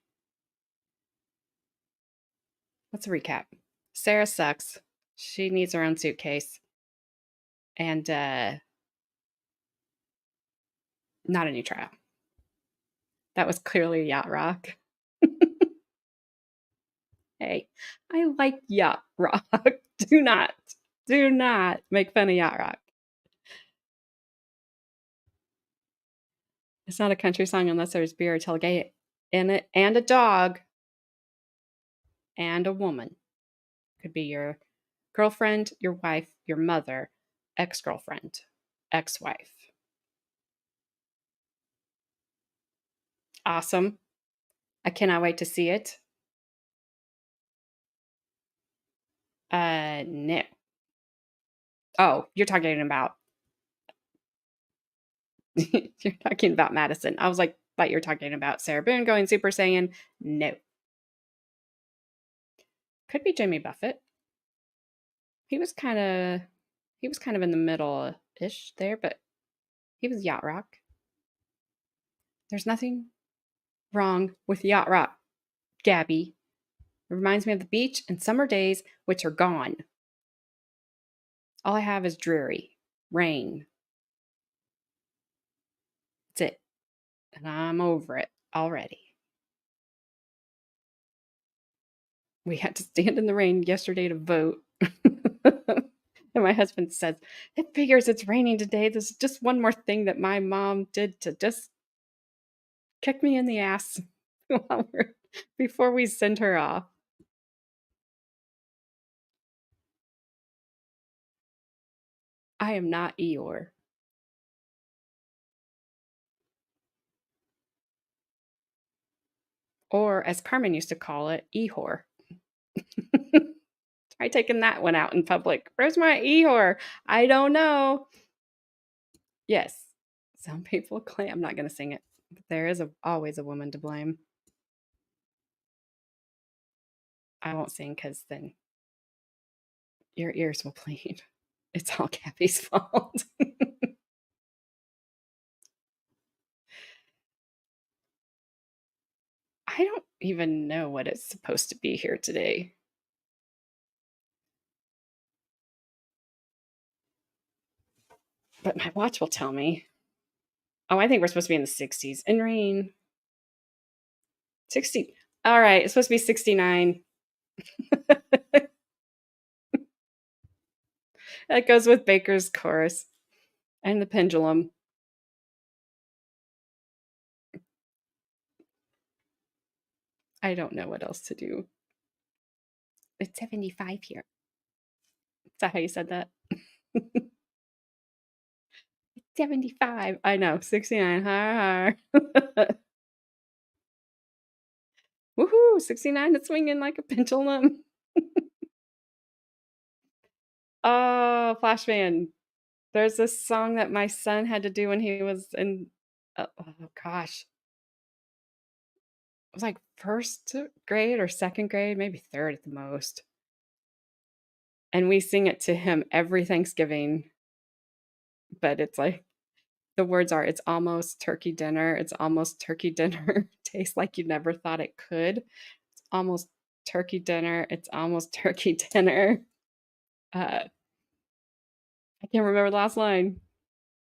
Let's recap. Sarah sucks. She needs her own suitcase. And not a new trial. That was clearly yacht rock. Hey, I like yacht rock. Do not make fun of yacht rock. It's not a country song unless there's beer or tailgate in it and a dog and a woman. Could be your girlfriend, your wife, your mother, ex-girlfriend, ex-wife. Awesome. I cannot wait to see it. No. Oh, you're talking about you're talking about Madison. I was like, but you're talking about Sarah Boone going Super Saiyan. No. Could be Jimmy Buffett. He was kind of in the middle-ish there, but he was yacht rock. There's nothing wrong with yacht rock, Gabby. It reminds me of the beach and summer days, which are gone. All I have is dreary, rain. That's it. And I'm over it already. We had to stand in the rain yesterday to vote. And my husband says, "It figures it's raining today. This is just one more thing that my mom did to just kick me in the ass before we send her off." I am not Eeyore. Or, as Carmen used to call it, Ehore. Try taking that one out in public. Where's my Ehore? I don't know. Yes, some people claim, I'm not going to sing it, but there is always a woman to blame. I won't sing because then your ears will bleed. It's all Gabby's fault. I don't even know what it's supposed to be here today. But my watch will tell me. Oh, I think we're supposed to be in the 60s. And rain. 60. All right, it's supposed to be 69. That goes with Baker's chorus and the pendulum. I don't know what else to do. It's 75 here. Is that how you said that? 75. I know. 69. Har, har. Woohoo! 69 is swinging like a pendulum. Oh, Flashman. There's this song that my son had to do when he was in, oh gosh. It was like first grade or second grade, maybe third at the most. And we sing it to him every Thanksgiving. But it's like, the words are, "It's almost turkey dinner. It's almost turkey dinner. Tastes like you never thought it could. It's almost turkey dinner. It's almost turkey dinner." I can't remember the last line.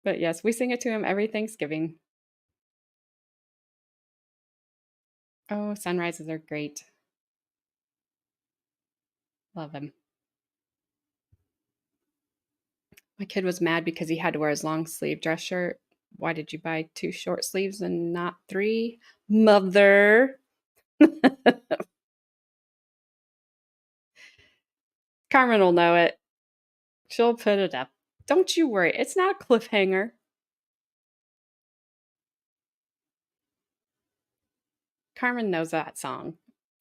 But yes, we sing it to him every Thanksgiving. Oh, sunrises are great. Love them. My kid was mad because he had to wear his long sleeve dress shirt. Why did you buy 2 short sleeves and not 3? Mother. Carmen will know it. She'll put it up. Don't you worry. It's not a cliffhanger. Carmen knows that song.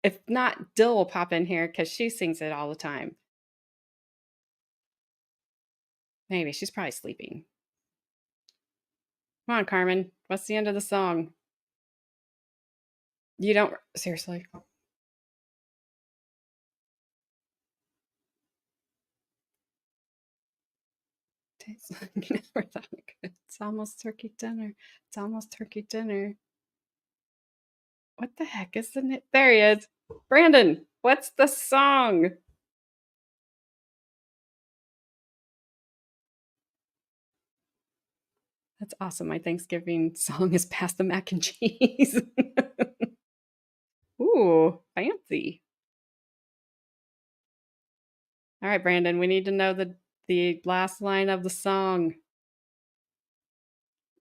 If not, Dill will pop in here because she sings it all the time. Maybe. She's probably sleeping. Come on, Carmen. What's the end of the song? You don't... Seriously? Tastes like you never thought it could. It's almost turkey dinner. It's almost turkey dinner. What the heck is the name? There he is. Brandon, what's the song? That's awesome. My Thanksgiving song is Pass the Mac and Cheese. Ooh, fancy. All right, Brandon, we need to know the last line of the song.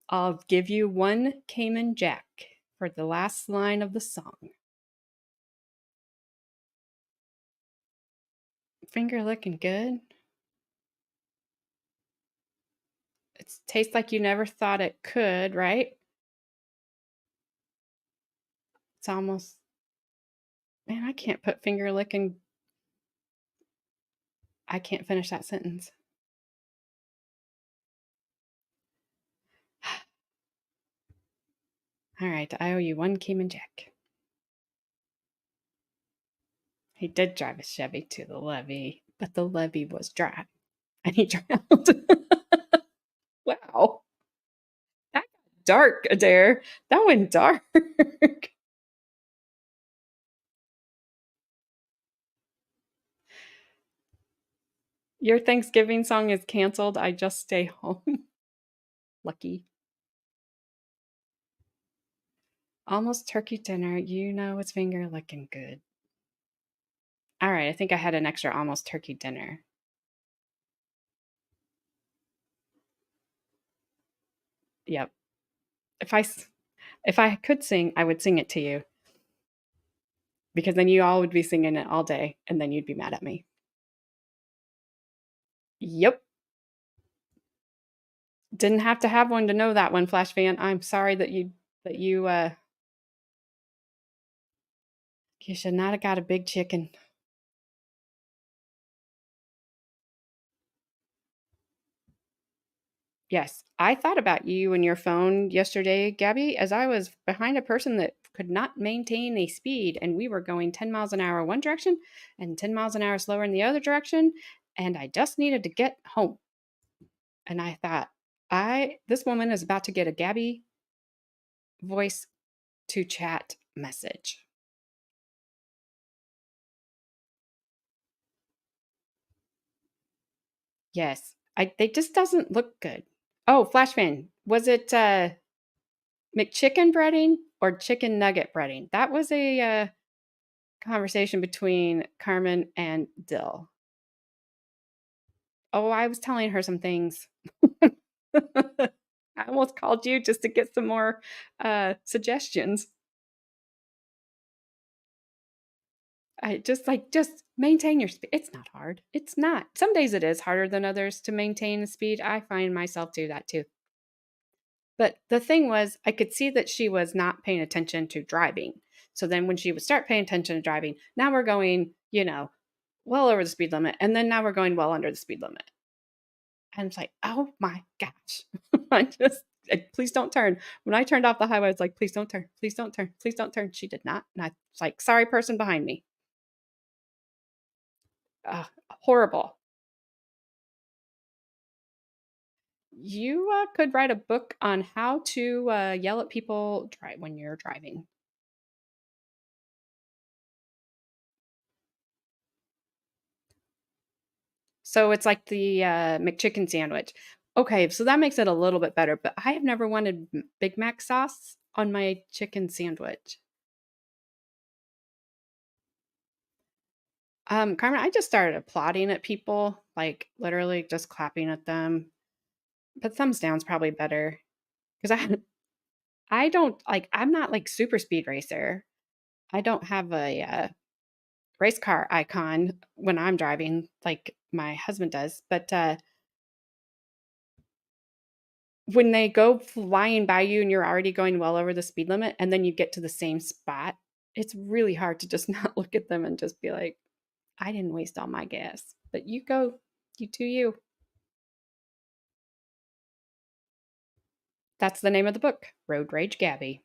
I'll give you 1 Cayman Jack for the last line of the song. Finger looking good. It tastes like you never thought it could, right? It's almost... Man, I can't put finger licking... I can't finish that sentence. All right, I owe you 1 Cayman Jack. He did drive a Chevy to the levee, but the levee was dry, and he drowned. Wow. That got dark, Adair. That went dark. Your Thanksgiving song is canceled. I just stay home. Lucky. Almost turkey dinner. You know it's finger looking good. All right, I think I had an extra almost turkey dinner. Yep. If I could sing, I would sing it to you because then you all would be singing it all day and then you'd be mad at me. Yep. Didn't have to have one to know that one, Flash fan. I'm sorry that you should not have got a big chicken. Yes, I thought about you and your phone yesterday, Gabby, as I was behind a person that could not maintain a speed, and we were going 10 miles an hour one direction and 10 miles an hour slower in the other direction, and I just needed to get home. And I thought, this woman is about to get a Gabby voice to chat message. Yes, they just doesn't look good. Oh, Flashman, was it McChicken breading or chicken nugget breading? That was a conversation between Carmen and Dill. Oh, I was telling her some things. I almost called you just to get some more suggestions. I just maintain your speed. It's not hard. It's not. Some days it is harder than others to maintain the speed. I find myself do that too. But the thing was, I could see that she was not paying attention to driving. So then when she would start paying attention to driving, now we're going, well over the speed limit. And then now we're going well under the speed limit. And it's like, oh my gosh. Please don't turn. When I turned off the highway, I was like, please don't turn. Please don't turn. Please don't turn. She did not. And I was like, sorry, person behind me. Horrible. You could write a book on how to yell at people when you're driving. So it's like the McChicken sandwich. Okay, so that makes it a little bit better, but I have never wanted Big Mac sauce on my chicken sandwich. Carmen, I just started applauding at people, like literally just clapping at them. But thumbs down's probably better because I don't like. I'm not like super speed racer. I don't have a race car icon when I'm driving like my husband does. But when they go flying by you and you're already going well over the speed limit, and then you get to the same spot, it's really hard to just not look at them and just be like, I didn't waste all my gas. But you go, you do you. That's the name of the book, Road Rage Gabby.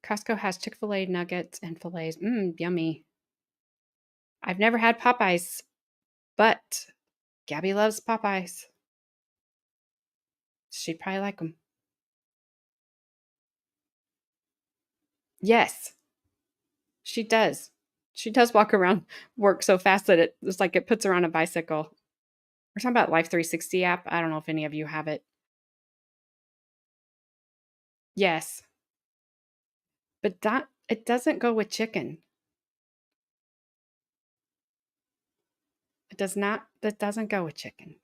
Costco has Chick-fil-A nuggets and fillets. Yummy. I've never had Popeyes, but Gabby loves Popeyes. She'd probably like them. Yes, she does. She does walk around work so fast that it's like it puts her on a bicycle. We're talking about Life 360 app. I don't know if any of you have it. Yes, but it doesn't go with chicken. It does not. That doesn't go with chicken.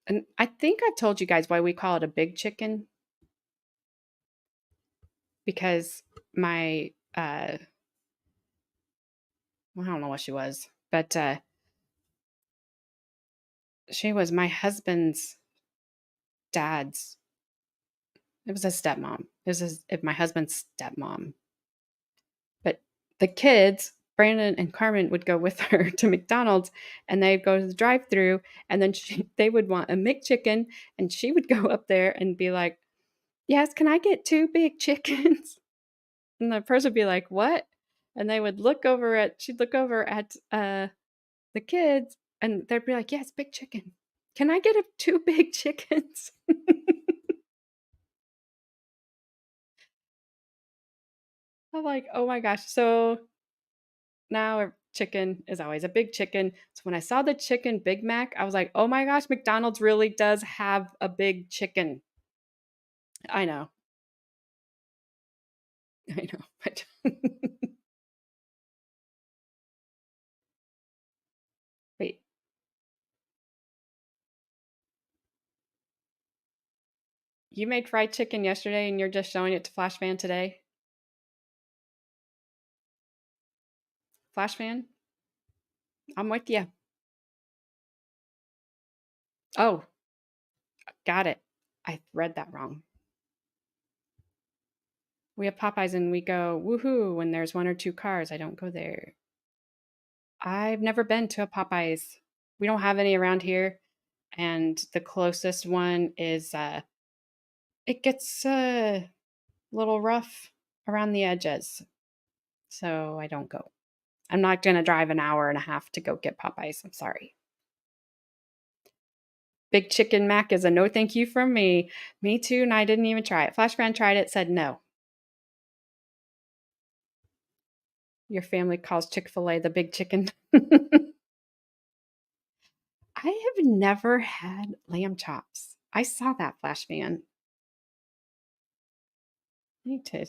And I think I've told you guys why we call it a big chicken. Because my well, I don't know what she was, but she was my husband's dad's. It was a stepmom. This is my husband's stepmom. But the kids, Brandon and Carmen, would go with her to McDonald's, and they'd go to the drive-through, and then they would want a McChicken, and she would go up there and be like, "Yes, can I get 2 big chickens?" And the person would be like, "What?" And they would she'd look over at the kids, and they'd be like, "Yes, big chicken. Can I get 2 big chickens?" I'm like, "Oh my gosh." So now a chicken is always a big chicken. So when I saw the chicken Big Mac, I was like, "Oh my gosh, McDonald's really does have a big chicken." I know. I know. But wait, you made fried chicken yesterday and you're just showing it to Flash Fan today? Flash Fan? I'm with you. Oh, got it. I read that wrong. We have Popeyes and we go woohoo when there's 1 or 2 cars. I don't go there. I've never been to a Popeyes. We don't have any around here, and the closest one is it gets a little rough around the edges, so I don't go. I'm not gonna drive an hour and a half to go get Popeyes. I'm sorry. Big Chicken Mac is a no thank you from me. Me too, and I didn't even try it. Flash Friend tried it, said no. Your family calls Chick-fil-A the big chicken. I have never had lamb chops. I saw that, Flash Fan. Need to.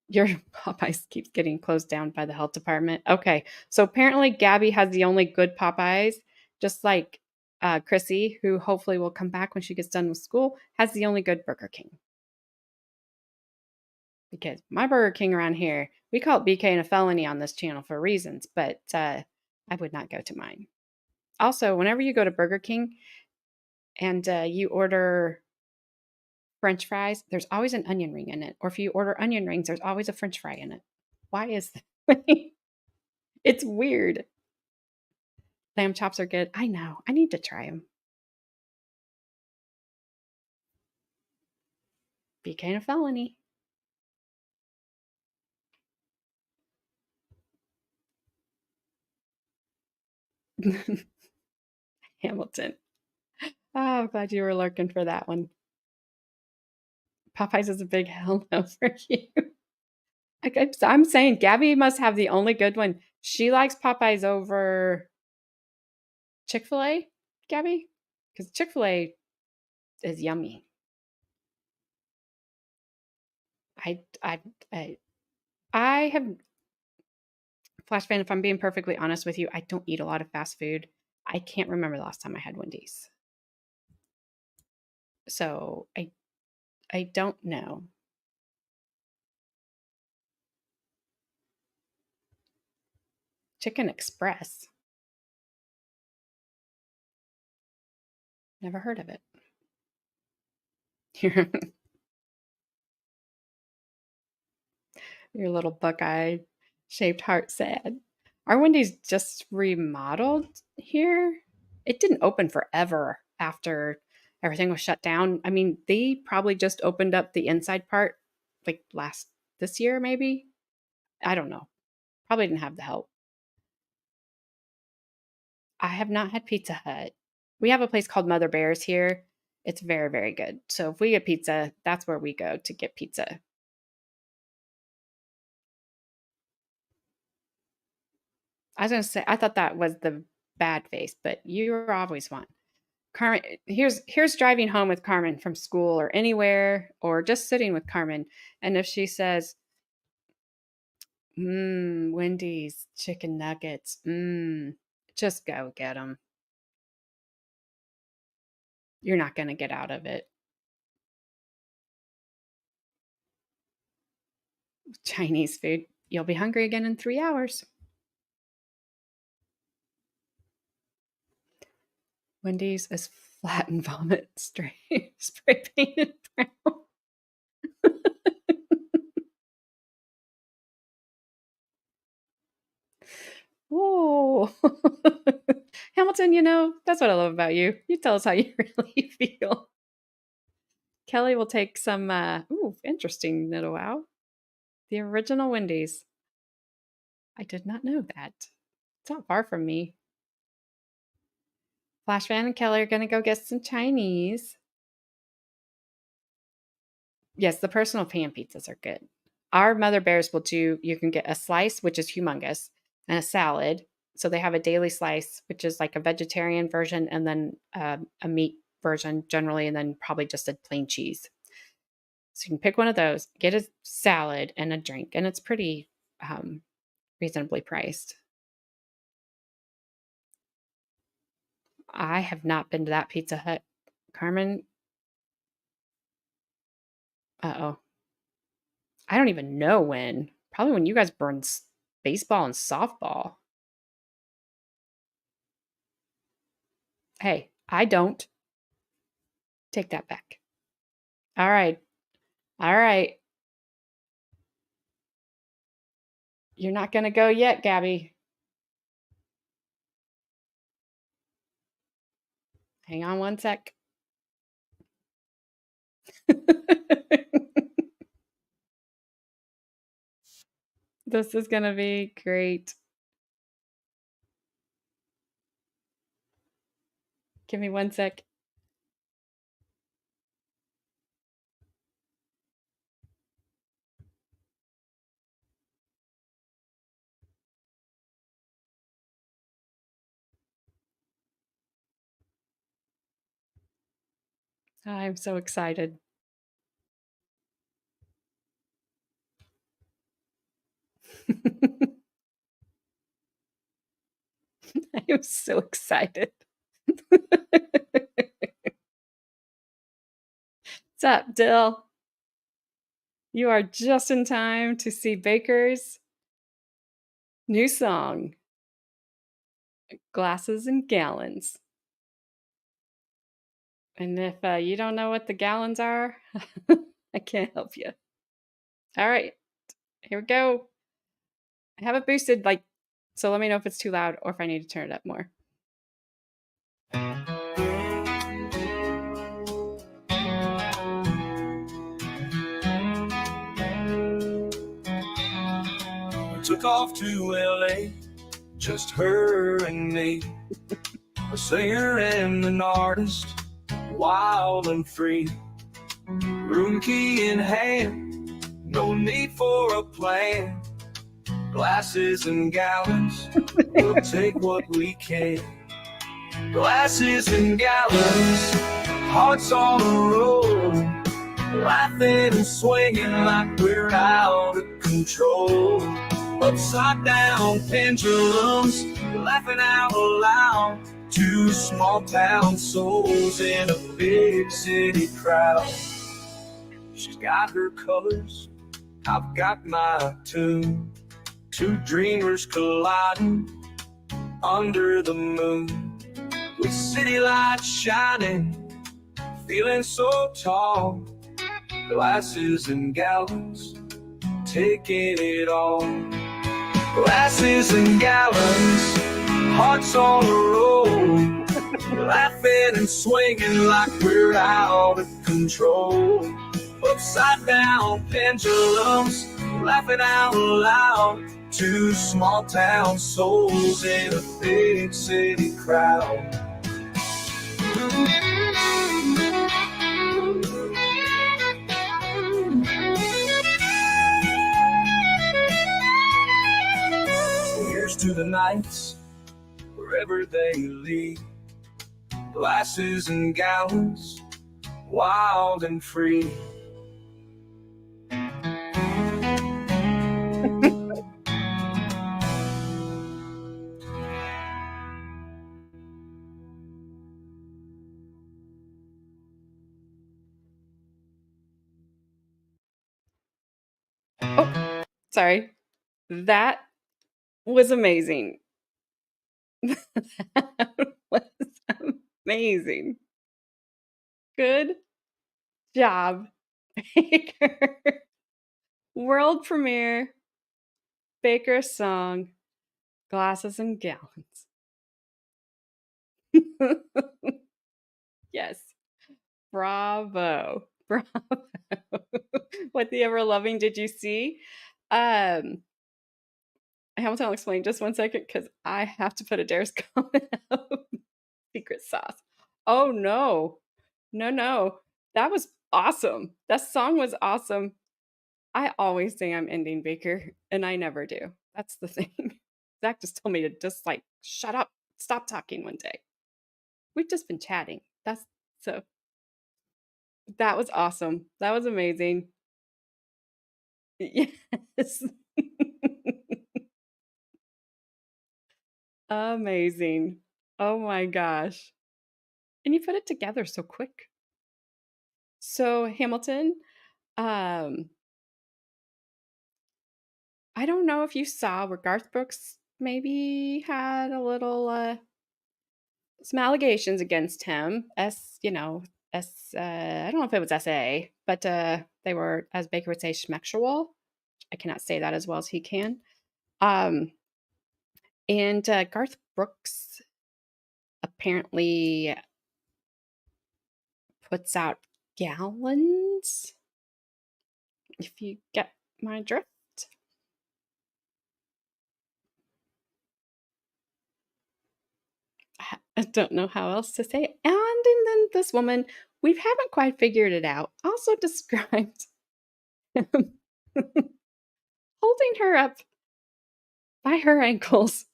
Your Popeyes keeps getting closed down by the health department. Okay, so apparently Gabby has the only good Popeyes, just like Chrissy, who hopefully will come back when she gets done with school, has the only good Burger King. Because my Burger King around here, we call it BK and a felony on this channel for reasons, but I would not go to mine. Also, whenever you go to Burger King and you order French fries, there's always an onion ring in it. Or if you order onion rings, there's always a French fry in it. Why is that? It's weird. Lamb chops are good. I know. I need to try them. Became a felony. Hamilton. Oh, I'm glad you were lurking for that one. Popeyes is a big hell no for you. I'm saying Gabby must have the only good one. She likes Popeyes over Chick-fil-A, Gabby? Because Chick-fil-A is yummy. I I I I have Flash fan, if I'm being perfectly honest with you, I don't eat a lot of fast food. I can't remember the last time I had Wendy's. So I don't know. Chicken Express. Never heard of it. Your little buckeye shaped heart sad. Our Wendy's just remodeled here. It didn't open forever after everything was shut down. I mean, they probably just opened up the inside part like this year, maybe. I don't know. Probably didn't have the help. I have not had Pizza Hut. We have a place called Mother Bear's here. It's very, very good. So if we get pizza, that's where we go to get pizza. I was gonna say I thought that was the bad face, but you're always one. Carmen, here's driving home with Carmen from school or anywhere, or just sitting with Carmen, and if she says, Wendy's chicken nuggets, just go get them. You're not gonna get out of it. Chinese food, you'll be hungry again in 3 hours. Wendy's is flat and vomit spray painted brown. Whoa. Hamilton, that's what I love about you. You tell us how you really feel. Kelly will take some, interesting, little wow. The original Wendy's. I did not know that. It's not far from me. Flash Fan and Kelly are going to go get some Chinese. Yes, the personal pan pizzas are good. Our Mother Bears will do, you can get a slice, which is humongous, and a salad. So they have a daily slice, which is like a vegetarian version, and then a meat version generally, and then probably just a plain cheese. So you can pick one of those, get a salad and a drink, and it's pretty reasonably priced. I have not been to that Pizza Hut. Carmen, uh-oh. I don't even know when. Probably when you guys burned baseball and softball. Hey, I don't. Take that back. All right. All right. You're not going to go yet, Gabby. Hang on one sec. This is going to be great. Give me one sec. I'm so excited. I am so excited. What's up, Dill? You are just in time to see Baker's new song, Glasses and Gallons. And if you don't know what the gallons are, I can't help you. All right, here we go. I have it boosted, so let me know if it's too loud or if I need to turn it up more. Took off to LA, just her and me. A singer and an artist, wild and free. Room key in hand, no need for a plan. Glasses and gallons, we'll take what we can. Glasses and gallons, hearts on the road. Laughing and swinging like we're out of control. Upside down pendulums, laughing out loud. Two small town souls in a big city crowd. She's got her colors, I've got my tune. Two dreamers colliding under the moon. With city lights shining, feeling so tall. Glasses and gallons, taking it all. Glasses and gallons, hearts on the road. Laughing and swinging like we're out of control. Upside down pendulums, laughing out loud. Two small town souls in a big city crowd. Here's to the nights, wherever they lead. Glasses and gallons, wild and free. Oh, sorry. That was amazing. That was amazing. Good job, Baker. World premiere, Baker's song, Glasses and Gallons. Yes. Bravo. Bravo. What the ever loving did you see? Hamilton will explain just one second because I have to put a Dare's comment up. Secret sauce. Oh no. No, no. That was awesome. That song was awesome. I always say I'm ending Baker, and I never do. That's the thing. Zach just told me to just like shut up, stop talking one day. We've just been chatting. That's so that was awesome. That was amazing. Yes. Amazing. Oh my gosh. And you put it together so quick. So Hamilton, um, I don't know if you saw where Garth Brooks maybe had a little some allegations against him. I don't know if it was SA, but they were, as Baker would say, schmexual. I cannot say that as well as he can. And Garth Brooks apparently puts out gallons, if you get my drift. I don't know how else to say it. And then this woman, we haven't quite figured it out, also described him holding her up by her ankles.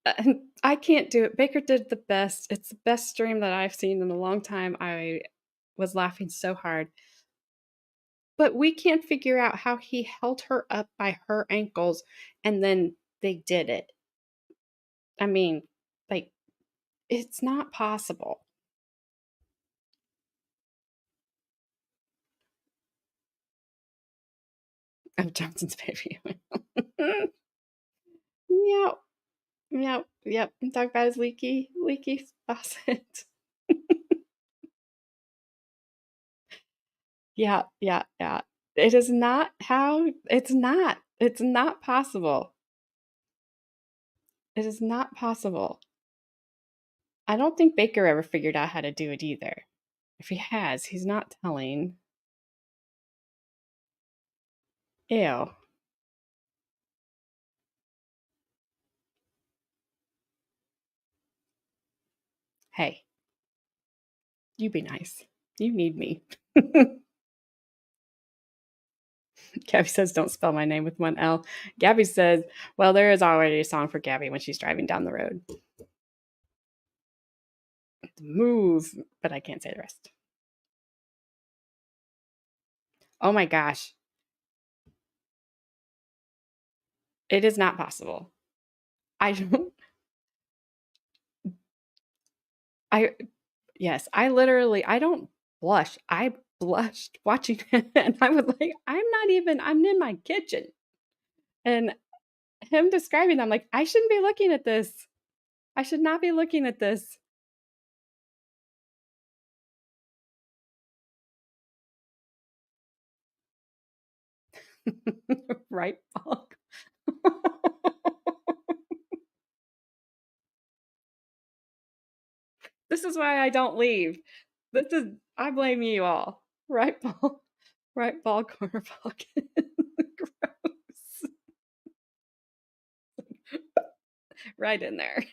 And I can't do it. Baker did the best. It's the best stream that I've seen in a long time. I was laughing so hard. But we can't figure out how he held her up by her ankles and then they did it. I mean, like, it's not possible. Oh, Johnson's baby. Meow. Meow. Yep. Talk about his leaky faucet. Yeah, yeah, yeah. It is not how it's not. It's not possible. It is not possible. I don't think Baker ever figured out how to do it either. If he has, he's not telling. Ew. Hey, you be nice. You need me. Gabby says, don't spell my name with one L. Gabby says, well, there is already a song for Gabby when she's driving down the road. Move, but I can't say the rest. Oh my gosh. It is not possible. I don't. Yes, I don't blush. I blushed watching it and I was like, I'm in my kitchen. And him describing, I'm like, I shouldn't be looking at this. I should not be looking at this. Right, Paul? This is why I don't leave. I blame you all. Right, Paul? Right, ball, corner pocket. Gross. Right in there.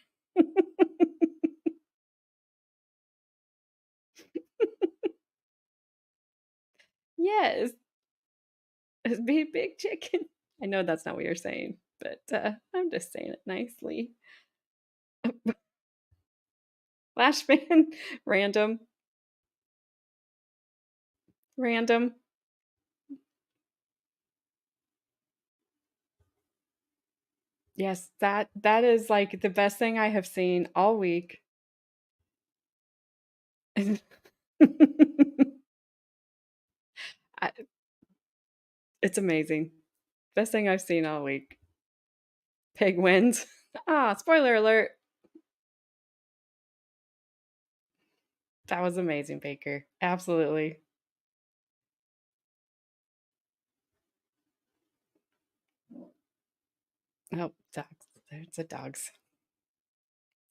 Yes. Be a big chicken. I know that's not what you're saying, but I'm just saying it nicely. Flashman, random. Random. Yes, that is like the best thing I have seen all week. I, it's amazing. Best thing I've seen all week. Pig wins. Ah, spoiler alert. That was amazing, Baker. Absolutely. Oh, dogs. There's the dogs.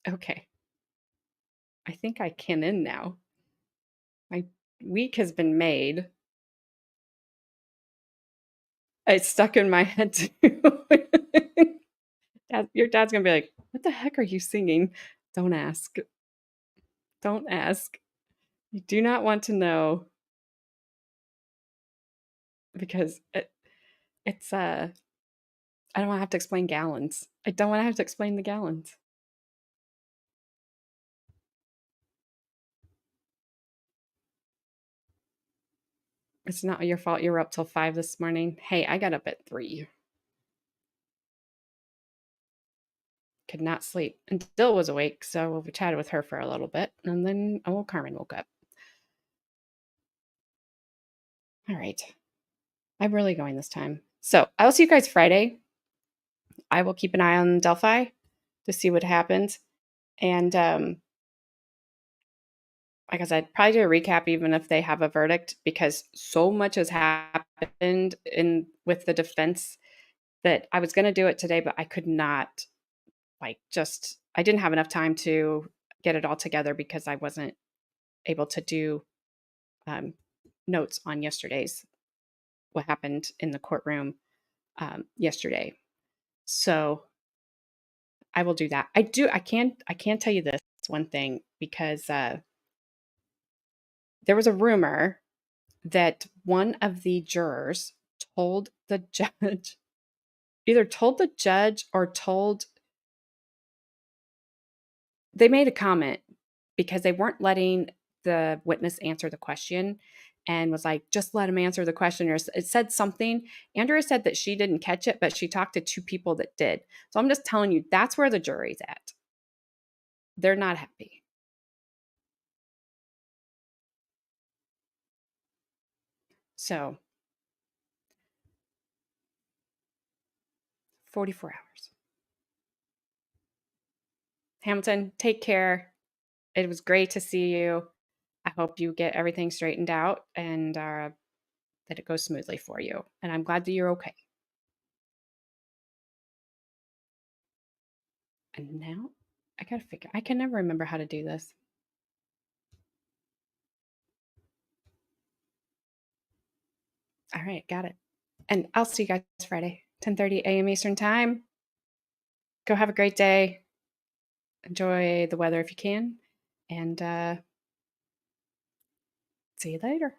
Okay. I think I can end now. My week has been made. It's stuck in my head too. Your dad's gonna be like, "What the heck are you singing?" Don't ask. Don't ask. You do not want to know because it's I don't want to have to explain gallons. I don't want to have to explain the gallons. It's not your fault you were up till 5 this morning. Hey, I got up at 3. Could not sleep. And Dill was awake, so we chatted with her for a little bit. And then, oh, Carmen woke up. All right. I'm really going this time. So I will see you guys Friday. I will keep an eye on Delphi to see what happens. And like I said, probably do a recap even if they have a verdict, because so much has happened in with the defense that I was going to do it today, but I could not. I didn't have enough time to get it all together because I wasn't able to do notes on yesterday's what happened in the courtroom yesterday. So I will do that. I can't tell you this one thing because there was a rumor that one of the jurors told the judge, either told the judge or they made a comment because they weren't letting the witness answer the question, and was like, just let him answer the question. Or it said something. Andrea said that she didn't catch it, but she talked to 2 people that did. So I'm just telling you, that's where the jury's at. They're not happy. So 44 hours. Hamilton, take care. It was great to see you. I hope you get everything straightened out and that it goes smoothly for you. And I'm glad that you're okay. And now I gotta figure, I can never remember how to do this. All right, got it. And I'll see you guys Friday, 10:30 a.m. Eastern Time. Go have a great day. Enjoy the weather if you can. And see you later.